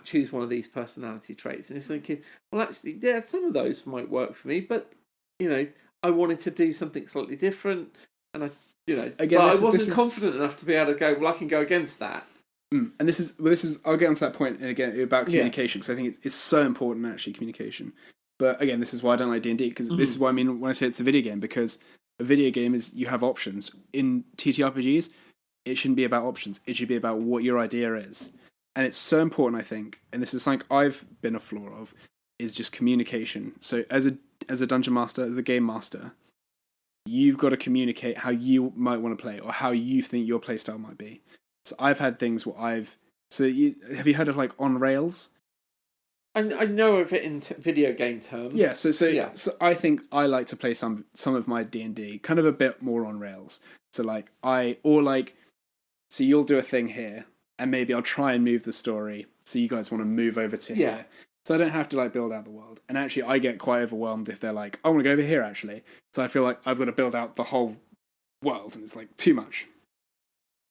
choose one of these personality traits, and it's thinking, well, actually, yeah, some of those might work for me, but I wanted to do something slightly different, and I wasn't confident enough to be able to go, well, I can go against that. And this is I'll get onto that point, and again, about communication, because I think it's so important, actually, communication. But again, this is why I don't like D&D, because this is what I mean when I say it's a video game, because a video game is, you have options. In TTRPGs, it shouldn't be about options. It should be about what your idea is. And it's so important, I think, and this is something I've been a flaw of, is just communication. So as a dungeon master, as a game master, you've got to communicate how you might want to play, or how you think your playstyle might be. So I've had things where have you heard of like on rails? I know of it in video game terms. Yeah, so I think I like to play some of my D&D kind of a bit more on rails. So so you'll do a thing here, and maybe I'll try and move the story so you guys want to move over to here. So I don't have to like build out the world. And actually I get quite overwhelmed if they're like, I want to go over here actually. So I feel like I've got to build out the whole world, and it's like too much.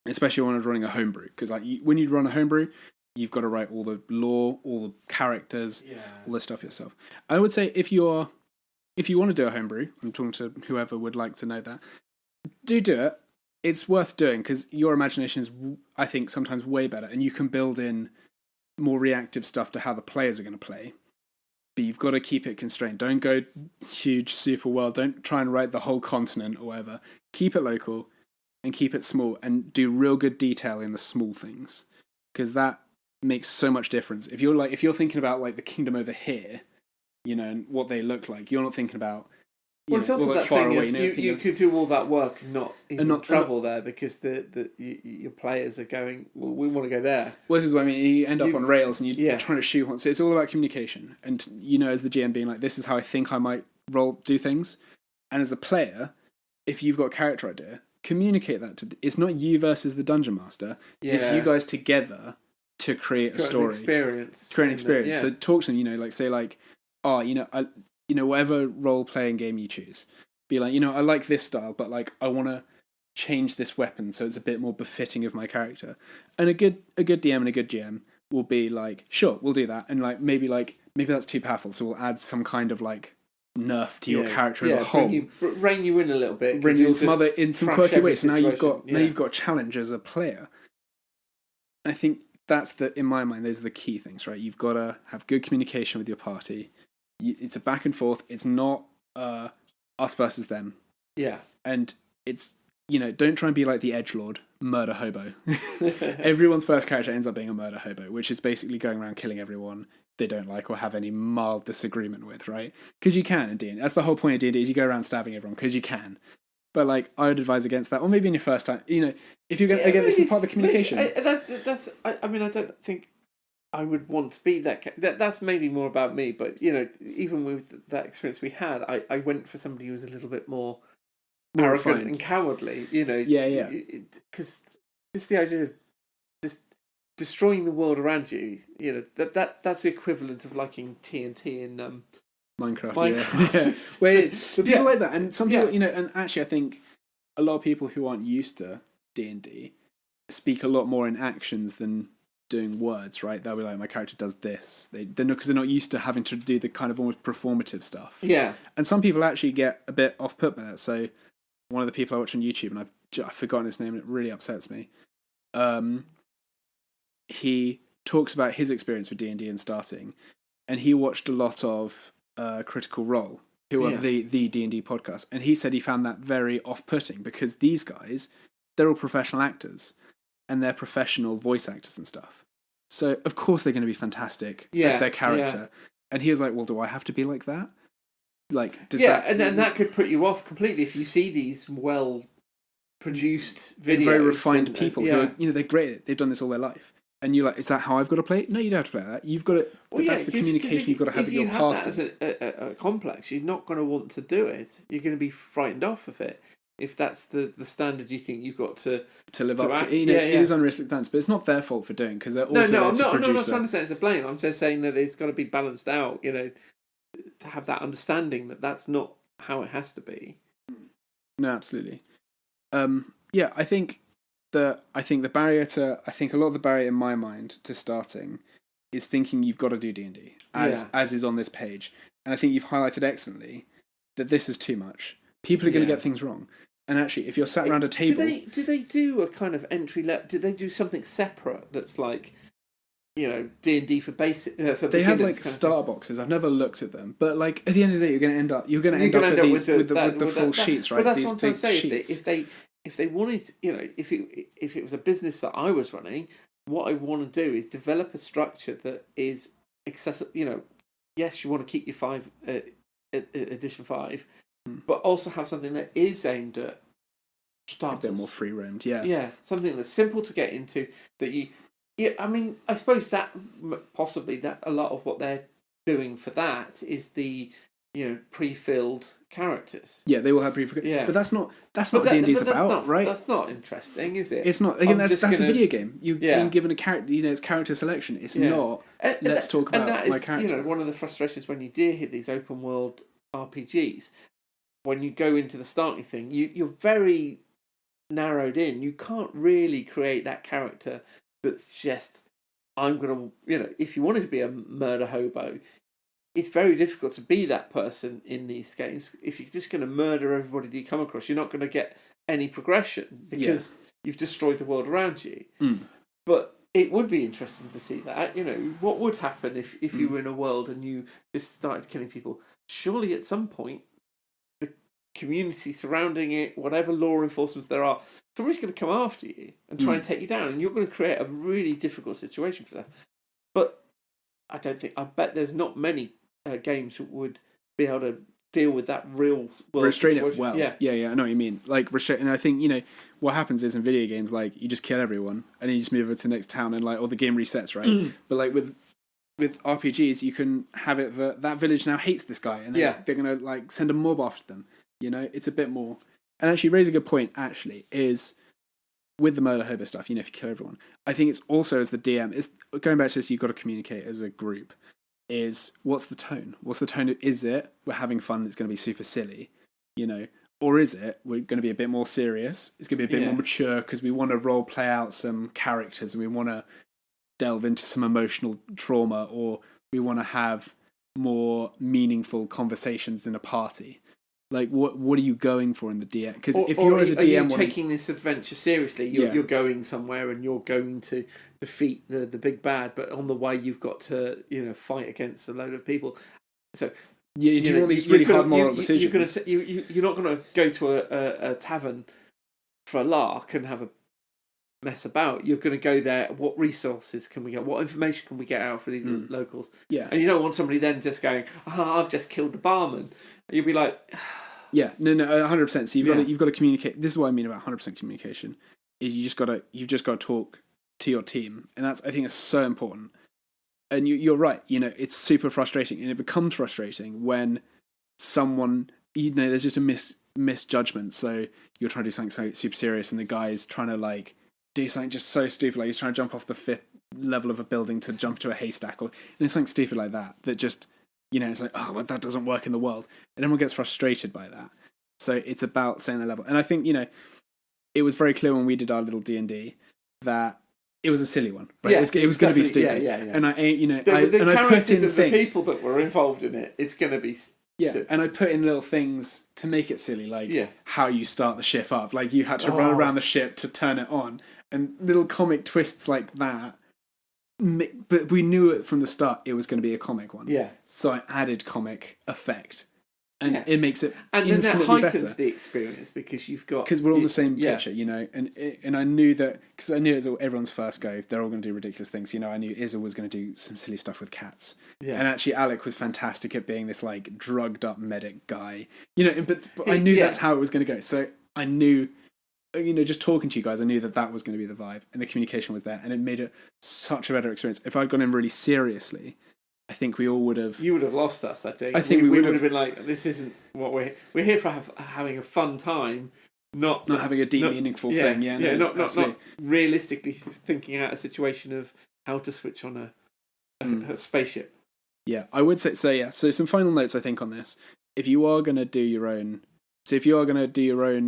Especially when I was running a homebrew, because like when you run a homebrew, you've got to write all the lore, all the characters, all this stuff yourself. I would say if you want to do a homebrew, I'm talking to whoever would like to know that, do it. It's worth doing because your imagination is, I think, sometimes way better, and you can build in more reactive stuff to how the players are going to play. But you've got to keep it constrained. Don't go huge super world. Don't try and write the whole continent or whatever. Keep it local and keep it small, and do real good detail in the small things, because that makes so much difference. If you're thinking about like the kingdom over here, and what they look like, you're not thinking about it's also that far away. You could do all that work and not even travel there because your players are going, well, we want to go there. Well, this is what I mean. You end up on rails and you're trying to shoehorn. So it's all about communication. And, as the GM being like, this is how I think I might do things. And as a player, if you've got a character idea, communicate that it's not you versus the dungeon master. Yeah. It's you guys together to create a story. Create an experience. So talk to them, say whatever role-playing game you choose, be like, I like this style, but like I want to change this weapon so it's a bit more befitting of my character. And a good DM and a good GM will be like, sure, we'll do that, and maybe that's too powerful, so we'll add some kind of like nerf to your character as a whole, rein you in a little bit, bring you in some quirky ways. So now you've got a challenge as a player. I think that's in my mind, those are the key things, right? You've got to have good communication with your party. It's a back and forth. It's not us versus them. Yeah. And it's, don't try and be like the edgelord murder hobo. Everyone's first character ends up being a murder hobo, which is basically going around killing everyone they don't like or have any mild disagreement with, right? Because you can in D&D. That's the whole point of D&D, is you go around stabbing everyone because you can. But like, I would advise against that. Or maybe in your first time, if you're going to, again, this is part of the communication. I don't think I would want to be that. That's maybe more about me, but even with that experience we had, I went for somebody who was a little bit more arrogant refined and cowardly. Because just the idea of just destroying the world around you. That's the equivalent of liking TNT in Minecraft. Yeah. Well, it is. But people like that, and some people, and actually, I think a lot of people who aren't used to D&D speak a lot more in actions than doing words, right? They'll be like, my character does this. Because they're not used to having to do the kind of almost performative stuff. Yeah. And some people actually get a bit off put by that. So one of the people I watch on YouTube, and I've forgotten his name, and it really upsets me. He talks about his experience with D&D and starting, and he watched a lot of Critical Role, who are the D&D podcast, and he said he found that very off-putting because these guys, they're all professional actors. And they're professional voice actors and stuff. So, of course, they're going to be fantastic at their character. Yeah. And he was like, well, do I have to be like that? Like, does that... and that could put you off completely if you see these well-produced videos. Very refined people who are, they're great at it. They've done this all their life. And you're like, is that how I've got to play it? No, you don't have to play that. You've got to... that's the communication you've got to have with your party. If you have that as a complex, you're not going to want to do it. You're going to be frightened off of it. If that's the standard you think you've got to live up to. It is unrealistic standards, but it's not their fault for doing, because they're also I'm not trying to say it's a blame. I'm just saying that it's got to be balanced out, to have that understanding that that's not how it has to be. No, absolutely. I think a lot of the barrier in my mind to starting is thinking you've got to do D&D as is on this page. And I think you've highlighted excellently that this is too much. People are going to get things wrong. And actually, if you're sat around a table... Do they do a kind of entry level... Do they do something separate that's like, D&D for basic... for they have like starter boxes. I've never looked at them. But like, at the end of the day, you're going to end up with the full sheets, right? But that's what I'm trying to say. If they wanted... if it was a business that I was running, what I want to do is develop a structure that is accessible... yes, you want to keep your 5... edition 5... but also have something that is aimed at starters. A bit more free roamed, yeah. Yeah, something that's simple to get into. That I suppose that possibly that a lot of what they're doing for that is the pre-filled characters. Yeah, they will have pre-filled. Yeah, but that's not what D&D's about, right? That's not interesting, is it? It's not. Again, that's a video game. You've been given a character. It's character selection. It's not. Let's talk about my character. One of the frustrations when you do hit these open world RPGs. When you go into the starting thing, you're very narrowed in, you can't really create that character that's just, I'm going to, if you wanted to be a murder hobo, it's very difficult to be that person in these games. If you're just going to murder everybody that you come across, you're not going to get any progression because you've destroyed the world around you. But it would be interesting to see that. What would happen if you were in a world and you just started killing people? Surely at some point, the community surrounding it, whatever law enforcement there are, somebody's going to come after you and try and take you down, and you're going to create a really difficult situation for that. But I bet there's not many games that would be able to deal with that real world restrain situation. it well. Yeah, I know what you mean. Like restrain, and I think what happens is in video games, like you just kill everyone and then you just move over to the next town, and or the game resets, right? But like with RPGs, you can have it that village now hates this guy, and they're gonna send a mob after them. It's a bit more. And actually, raise a good point. Actually, is with the murder hobo stuff. If you kill everyone, I think it's also as the DM is going back to this. You've got to communicate as a group. Is what's the tone? What's the tone? Is it we're having fun? It's going to be super silly, or is it we're going to be a bit more serious? It's going to be a bit more mature because we want to role play out some characters and we want to delve into some emotional trauma, or we want to have more meaningful conversations in a party. Like what are you going for in the DM? Because if you're as a DM, taking this adventure seriously, you're going somewhere and you're going to defeat the big bad, but on the way you've got to fight against a load of people. So you do all these really hard moral decisions. You're not going to go to a tavern for a lark and have a mess about. You're going to go there. What resources can we get? What information can we get out for these locals? Yeah, and you don't want somebody then just going, I've just killed the barman. You'll be like, yeah, no, 100%. So you've got to communicate. This is what I mean about 100% communication. Is you've just got to talk to your team, and I think it's so important. And you're right. It's super frustrating, and it becomes frustrating when someone there's just a misjudgment. So you're trying to do something super serious, and the guy's trying to do something just so stupid, like he's trying to jump off the 5th level of a building to jump to a haystack, or something stupid like that. That just it's like, well, that doesn't work in the world. And everyone gets frustrated by that. So it's about saying the level. And I think, it was very clear when we did our little D&D that it was a silly one. Right? Yes, it was going to be stupid. Yeah. And I put in the people that were involved in it, it's going to be silly. And I put in little things to make it silly, like how you start the ship up. Like you had to run around the ship to turn it on. And little comic twists like that. But we knew it from the start it was going to be a comic one. Yeah. So I added comic effect. And it makes it infinitely better. And then that heightens the experience because we're on the same picture, and I knew that, because I knew it was everyone's first go, they're all going to do ridiculous things. I knew Izza was going to do some silly stuff with cats. Yes. And actually Alec was fantastic at being this drugged up medic guy. But I knew that's how it was going to go. So I knew, just talking to you guys, I knew that was going to be the vibe, and the communication was there, and it made it such a better experience. If I'd gone in really seriously, I think we all would have. You would have lost us. I think we would have been like, "This isn't what we're here for. Having a fun time, not having a deep, meaningful thing." Not realistically thinking out a situation of how to switch on a spaceship. Yeah, I would say so. Yeah, so some final notes I think on this. If you are going to do your own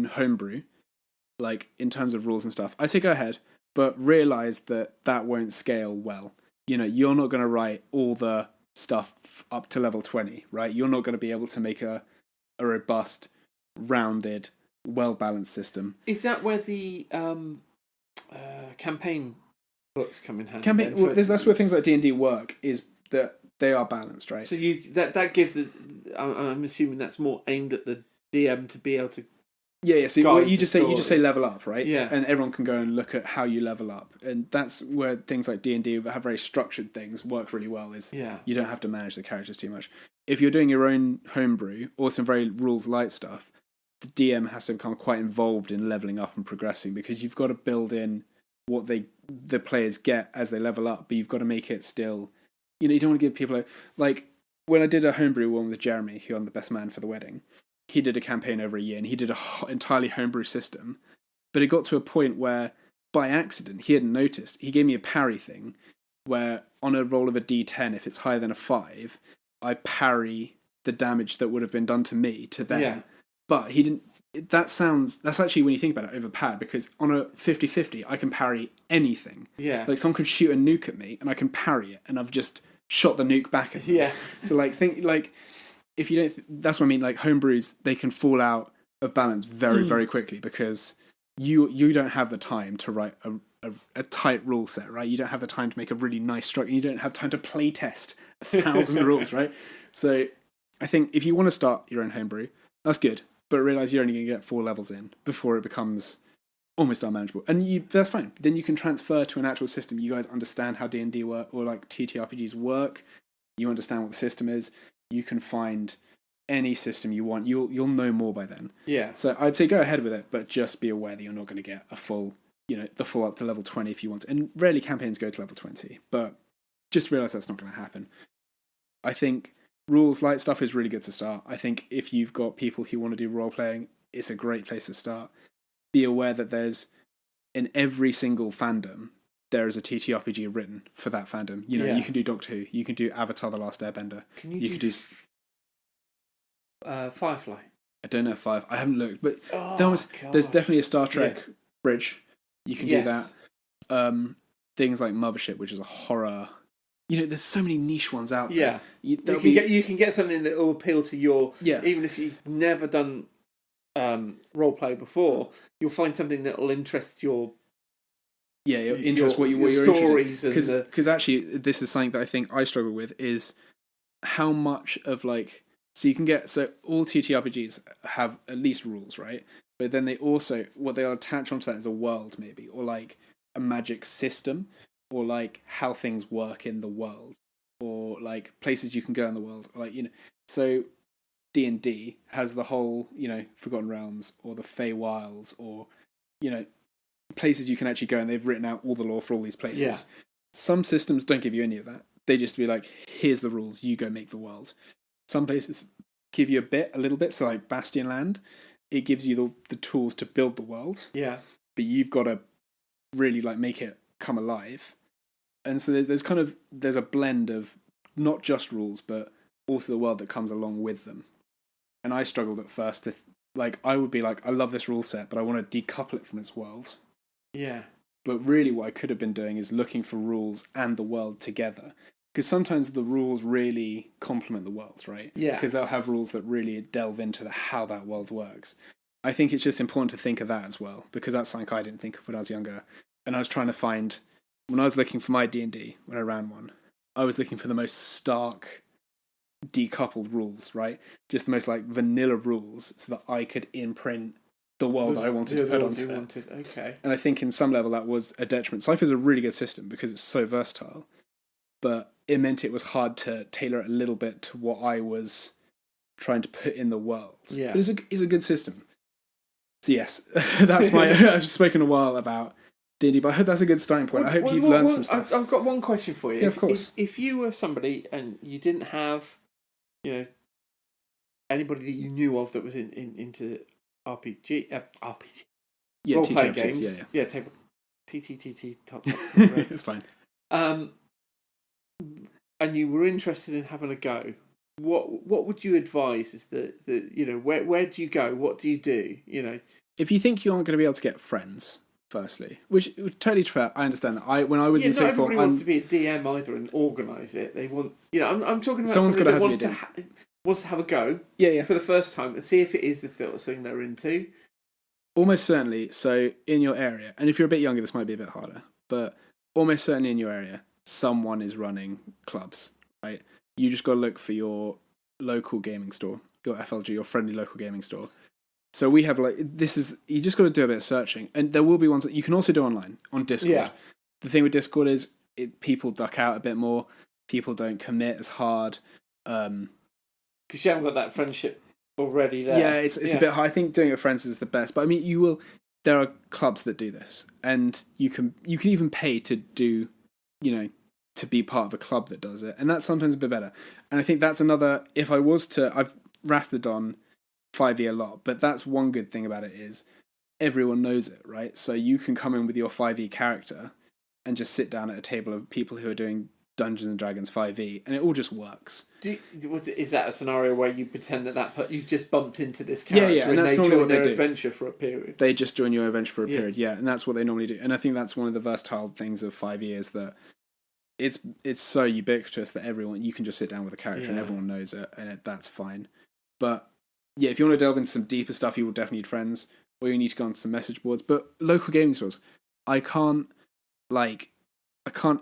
homebrew, in terms of rules and stuff, I say go ahead, but realize that won't scale well. You're not going to write all the stuff up to level 20, right? You're not going to be able to make a robust, rounded, well-balanced system. Is that where the campaign books come in handy? That's where things like D&D work, is that they are balanced, right? So that gives I'm assuming that's more aimed at the DM to be able to. Yeah. So you just say level up, right? Yeah. And everyone can go and look at how you level up, and that's where things like D&D that have very structured things work really well. You don't have to manage the characters too much. If you're doing your own homebrew or some very rules light stuff, the DM has to become quite involved in leveling up and progressing, because you've got to build in what the players get as they level up, but you've got to make it still. You don't want to give people when I did a homebrew one with Jeremy, who I'm the best man for the wedding. He did a campaign over a year, and he did an entirely homebrew system. But it got to a point where, by accident, he hadn't noticed. He gave me a parry thing, where on a roll of a D10, if it's higher than a 5, I parry the damage that would have been done to me to them. Yeah. But he didn't. that's actually, when you think about it, overpowered, because on a 50-50, I can parry anything. Yeah. Like, someone could shoot a nuke at me and I can parry it, and I've just shot the nuke back at them. Yeah. So like, think like, if you don't, that's what I mean. Like, homebrews, they can fall out of balance very, very quickly, because you don't have the time to write a tight rule set, right? You don't have the time to make a really nice structure. You don't have time to play test 1,000 rules, right? So I think if you want to start your own homebrew, that's good. But realize you're only going to get 4 levels in before it becomes almost unmanageable. And that's fine. Then you can transfer to an actual system. You guys understand how D&D work, or like TTRPGs work. You understand what the system is. You can find any system you want. You'll know more by then. Yeah. So I'd say go ahead with it, but just be aware that you're not going to get a full, the full up to level 20 if you want to. And rarely campaigns go to level 20, but just realize that's not going to happen. I think rules light stuff is really good to start. I think if you've got people who want to do role playing, it's a great place to start. Be aware that there's, in every single fandom, there is a TTRPG written for that fandom. You can do Doctor Who, you can do Avatar: The Last Airbender. You could do Firefly. I don't know if I haven't looked, but there's definitely a Star Trek bridge. You can do that. Things like Mothership, which is a horror. There's so many niche ones out there. You can get something that will appeal to your. Yeah. Even if you've never done role play before, you'll find something that will interest your. Yeah, interest what you're stories interested in. Because actually, this is something that I think I struggle with, is how much of like. So you can all TTRPGs have at least rules, right? But then they also, what they'll attach onto that is a world, maybe, or like a magic system, or like how things work in the world, or like places you can go in the world, or like So D&D has the whole Forgotten Realms, or the Feywilds, or places you can actually go, and they've written out all the lore for all these places. Yeah. Some systems don't give you any of that. They just be like, here's the rules, you go make the world. Some places give you a little bit. So like Bastion Land, it gives you the tools to build the world. Yeah. But you've got to really like make it come alive. And so there's a blend of not just rules, but also the world that comes along with them. And I struggled at first to I would be like, I love this rule set, but I want to decouple it from its world. Yeah. But really what I could have been doing is looking for rules and the world together. Because sometimes the rules really complement the world, right? Yeah. Because they'll have rules that really delve into how that world works. I think it's just important to think of that as well, because that's something I didn't think of when I was younger. And I was trying to find, when I was looking for my D&D, when I ran one, I was looking for the most stark, decoupled rules, right? Just the most like vanilla rules, so that I could imprint the world I wanted to put onto it. Okay. And I think in some level that was a detriment. Cypher's a really good system because it's so versatile. But it meant it was hard to tailor it a little bit to what I was trying to put in the world. Yeah. But it's a good system. So yes, that's I've spoken a while about D&D, but I hope that's a good starting point. I hope you've learned some stuff. I've got one question for you. Yeah, of course. If you were somebody and you didn't have, anybody that you knew of that was into RPG, role-playing games. Yeah, table. TTTT. It's fine. And you were interested in having a go, what would you advise is where do you go? What do you do? If you think you aren't going to be able to get friends, firstly, which totally fair, I understand that. When I was in sixth form, wants to be a DM either and organise it. They want, I'm talking about someone's got to wants to have a go, for the first time and see if it is the sort of thing they're into. Almost certainly. So in your area, and if you're a bit younger, this might be a bit harder, but almost certainly in your area, someone is running clubs, right? You just got to look for your local gaming store, your FLG, your friendly local gaming store. So we have you just got to do a bit of searching, and there will be ones that you can also do online on Discord. Yeah. The thing with Discord is people duck out a bit more. People don't commit as hard. Because you haven't got that friendship already there. Yeah, it's a bit hard. I think doing it with friends is the best. But I mean, there are clubs that do this, and you can even pay to do, to be part of a club that does it, and that's sometimes a bit better. And I think that's another. I've rathed on 5e a lot, but that's one good thing about it is everyone knows it, right? So you can come in with your 5e character and just sit down at a table of people who are doing Dungeons and Dragons 5e, and it all just works. Is that a scenario where you pretend that you've just bumped into this character and that's normally what they do. Adventure for a period? They just join your adventure for a period, and that's what they normally do. And I think that's one of the versatile things of 5e is that it's so ubiquitous that you can just sit down with a character and everyone knows it, and that's fine. But if you want to delve into some deeper stuff, you will definitely need friends, or you need to go onto some message boards. But local gaming stores, I can't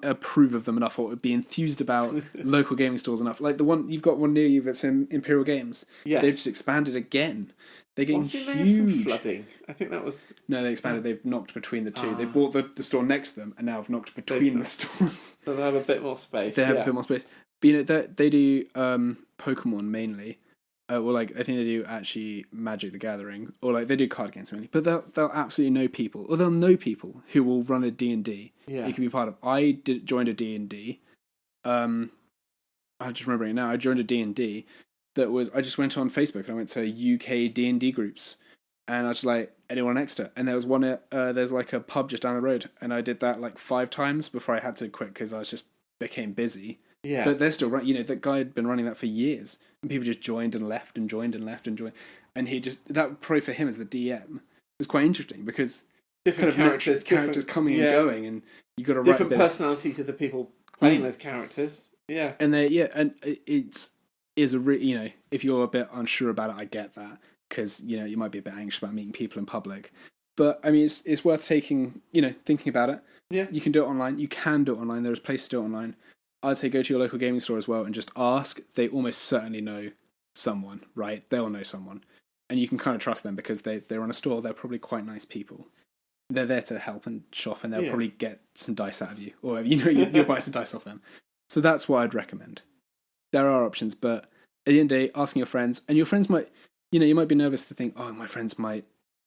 approve of them enough, or be enthused about local gaming stores enough. Like you've got one near you that's in Imperial Games. Yes. They've just expanded again. They're getting huge. They have some flooding? I think that was... No, they expanded. They've knocked between the two. They bought the store next to them and now have knocked between the stores. So they have a bit more space. They have a bit more space. But they do Pokemon mainly. I think they do actually Magic the Gathering, or they do card games mainly. But they'll absolutely know people, or they'll know people who will run a D&D. Yeah, you can be part of. I joined a D&D. I'm just remembering now. I joined a D&D that was. I just went on Facebook and I went to UK D&D groups, and I was like, anyone in Exeter, and there was one. There's like a pub just down the road, and I did that 5 times before I had to quit because I became busy. Yeah, but they're still running. That guy had been running that for years, and people just joined and left and joined and left and joined. And that probably for him as the DM was quite interesting because different kind of characters coming and going, and you got to write different personalities of the people playing those characters. Yeah, and and it's a if you're a bit unsure about it, I get that because you might be a bit anxious about meeting people in public. But I mean, it's worth thinking about it. Yeah, you can do it online. You can do it online. There's places to do it online. I'd say go to your local gaming store as well and just ask. They almost certainly know someone, right? They'll know someone. And you can kind of trust them because they run a store. They're probably quite nice people. They're there to help and shop, and they'll probably get some dice out of you. Or, you'll buy some dice off them. So that's what I'd recommend. There are options, but at the end of the day, asking your friends, and your friends might, you might be nervous to think, oh, my friends might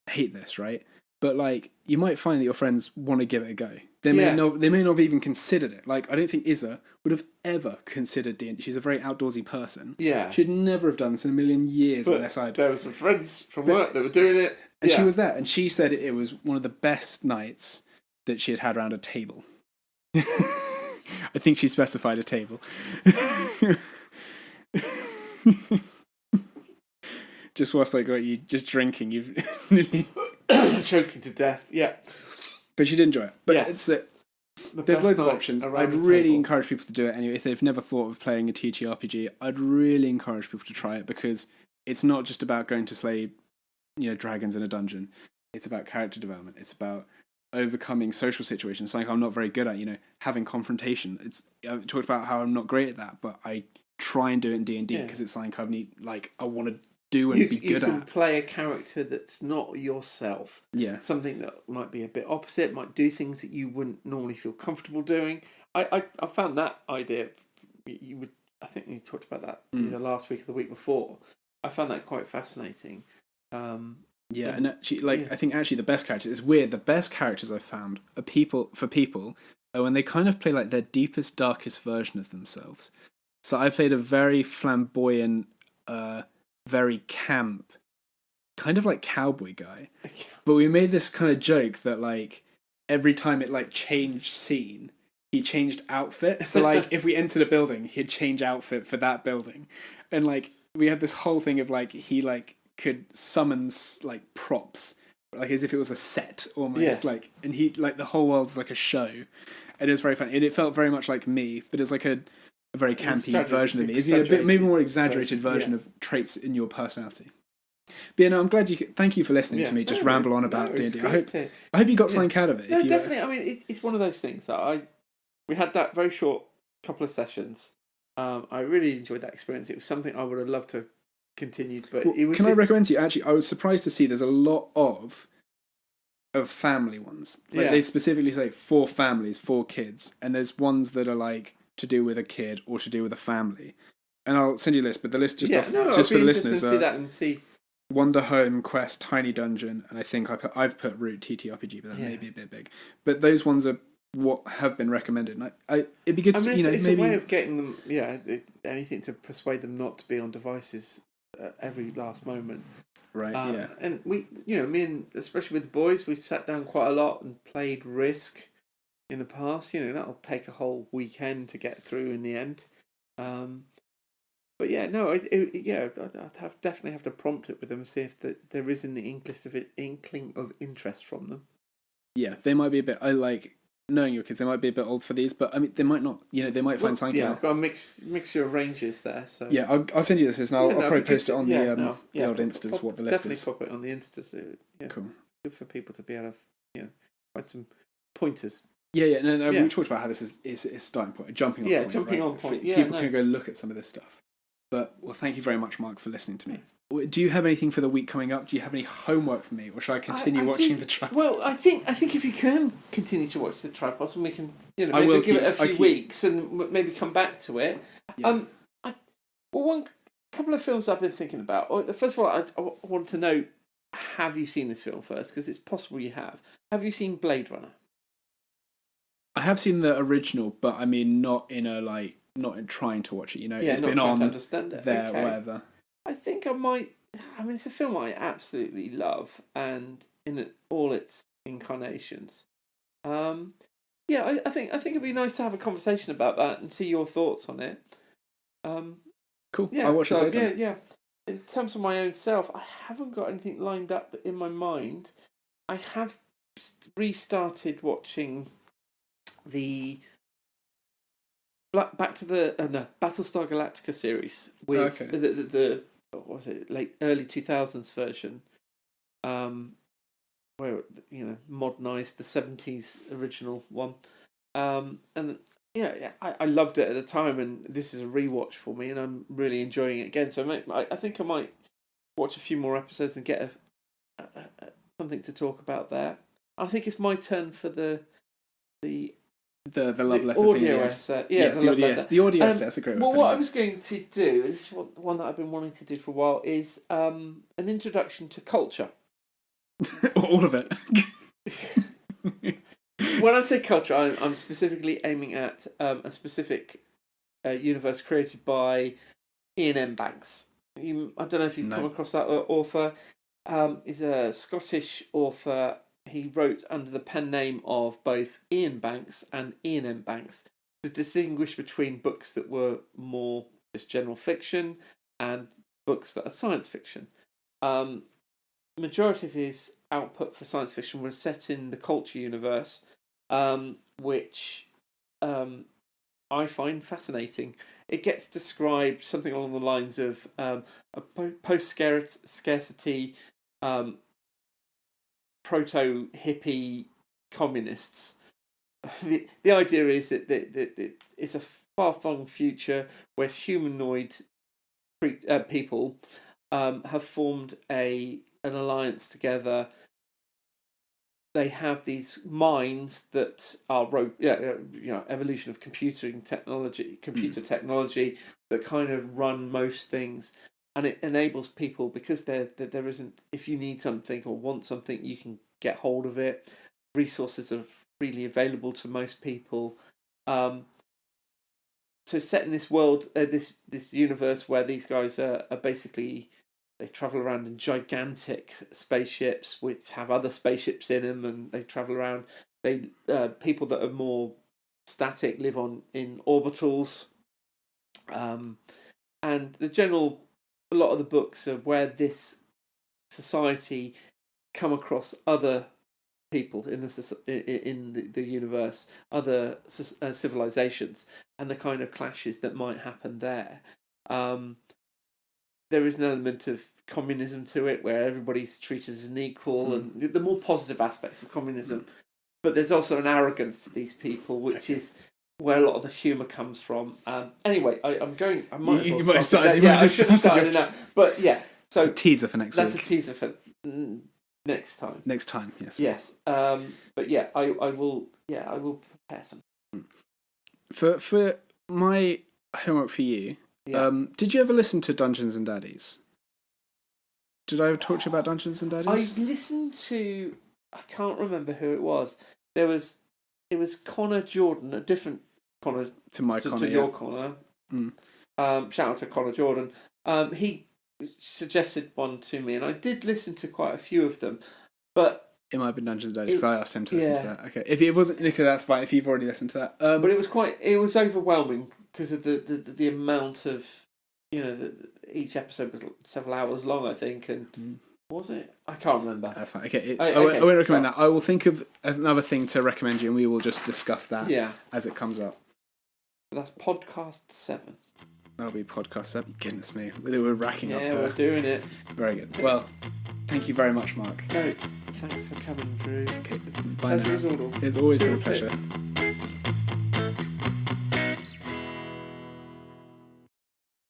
hate this, right? But you might find that your friends want to give it a go. They may not have even considered it. I don't think Isa would have ever considered D&D. She's a very outdoorsy person. Yeah. She'd never have done this in a million years unless I'd... There were some friends from work that were doing it. And she was there, and she said it was one of the best nights that she had around a table. I think she specified a table. Just whilst I got you just drinking, you've nearly... choking to death, yeah. But she did enjoy it. But there's loads of options. I'd really encourage people to do it anyway. If they've never thought of playing a TTRPG, I'd really encourage people to try it because it's not just about going to slay, dragons in a dungeon. It's about character development. It's about overcoming social situations, something I'm not very good at, having confrontation. I've talked about how I'm not great at that, but I try and do it in D&D because it's something I want to do and be good at. You can play a character that's not yourself. Yeah. Something that might be a bit opposite, might do things that you wouldn't normally feel comfortable doing. I found that idea, I think you talked about that either last week or the week before. I found that quite fascinating. And actually, I think actually the best characters, it's weird, the best characters I've found are people when they kind of play their deepest, darkest version of themselves. So I played a very flamboyant, very camp, kind of cowboy guy. But we made this kind of joke that every time it changed scene, he changed outfit. So if we entered a building, he'd change outfit for that building. And we had this whole thing of he could summon props, as if it was a set almost. Yes. And he the whole world was a show. And it was very funny. And it felt very much like me, but it was a very campy version of me. Is he a bit maybe more exaggerated version of traits in your personality? But I'm glad thank you for listening to me just ramble on about D&D. I hope you got something out of it. No, definitely. I mean, it's one of those things that we had that very short couple of sessions. I really enjoyed that experience. It was something I would have loved to have continued, but it was. Can I recommend to you? Actually, I was surprised to see there's a lot of family ones. They specifically say 4 families, 4 kids, and there's ones that are to do with a kid or to do with a family. And I'll send you a list, but the list just for the listeners. See that and see. Wonder Home, Quest, Tiny Dungeon, and I think I've put Root TTRPG, but that may be a bit big. But those ones are what have been recommended. And it'd be good to it's maybe a way of getting them. Anything to persuade them not to be on devices at every last moment. Right. And we, me and especially with the boys, we sat down quite a lot and played Risk. in the past. That'll take a whole weekend to get through in the end. But yeah, no, I'd definitely have to prompt it with them and see if there is an inkling of interest from them. Yeah, they might be a bit. I like knowing your kids. They might be a bit old for these, but I mean, they might not. They might find something. Yeah, I've got a mixture of ranges there. So yeah, I'll send you this list, and I'll probably post it on the old Instas. What the list definitely is. Definitely pop it on the Instas. Yeah, cool. Good for people to be able to find some pointers. Yeah. No. We talked about how this is a starting point, a jumping off point. Jumping on point. Yeah, people can go look at some of this stuff. But thank you very much, Mark, for listening to me. Do you have anything for the week coming up? Do you have any homework for me, or should I continue watching the Tripods? Well, I think if you can continue to watch the Tripods, and we can maybe give it a few weeks and maybe come back to it. Yeah. One couple of films I've been thinking about. First of all, I want to know: have you seen this film first? Because it's possible you have. Have you seen Blade Runner? I have seen the original, but I mean, not in trying to watch it. It's been on there, whatever. I think I might. I mean, it's a film I absolutely love, and in all its incarnations. I think it'd be nice to have a conversation about that and see your thoughts on it. Cool. Yeah, I'll watch it later. Yeah. In terms of my own self, I haven't got anything lined up in my mind. I have restarted watching the back to the Battlestar Galactica series with the what was it, like early 2000s version, where modernized the 70s original one, and I loved it at the time, and this is a rewatch for me, and I'm really enjoying it again. So I think I might watch a few more episodes and get something to talk about there. I think it's my turn for the love letter audio essay. The audio essay. That's a great one. Well, what I was going to do is one that I've been wanting to do for a while is an introduction to culture. All of it. When I say culture, I'm specifically aiming at a specific universe created by Ian M. Banks. I don't know if you've come across that author. He's a Scottish author. He wrote under the pen name of both Ian Banks and Ian M. Banks to distinguish between books that were more just general fiction and books that are science fiction. Majority of his output for science fiction was set in the culture universe, which I find fascinating. It gets described something along the lines of a post-scarcity proto-hippie communists. The idea is that it's a far-flung future where humanoid people have formed an alliance together. They have these minds that are evolution of computer technology that kind of run most things. And it enables people, because there isn't, if you need something or want something, you can get hold of it. Resources are freely available to most people. So set in this world, this universe where these guys are basically, they travel around in gigantic spaceships which have other spaceships in them, and they travel around. People that are more static live in orbitals. And a lot of the books are where this society come across other people in the universe, other civilizations, and the kind of clashes that might happen there. There is an element of communism to it, where everybody's treated as an equal, and the more positive aspects of communism. But there's also an arrogance to these people, which is where a lot of the humour comes from. Anyway, I might have started now. But yeah, so it's a teaser for next week. That's a teaser for next time. Next time, yes. Yes. But yeah, I will prepare some. For my homework for you, did you ever listen to Dungeons and Daddies? Did I talk to you about Dungeons and Daddies? I listened to, I can't remember who it was. It was Connor Jordan, a different Connor to your Connor. Shout out to Connor Jordan. He suggested one to me, and I did listen to quite a few of them. But It might have been Dungeons and Dragons. I asked him to listen to that. Okay, if it wasn't Nico, that's fine. If you've already listened to that, but it was overwhelming because of the amount of each episode was several hours long, I think, and was it? I can't remember. That's fine. Okay, I won't recommend that. I will think of another thing to recommend you, and we will just discuss that as it comes up. So that's podcast 7. That'll be podcast 7. Goodness me, we're racking up. Yeah, we're doing it. Very good. Well, thank you very much, Mark. No, thanks for coming through. Okay, bye now. Pleasure is all. It's always been a pleasure.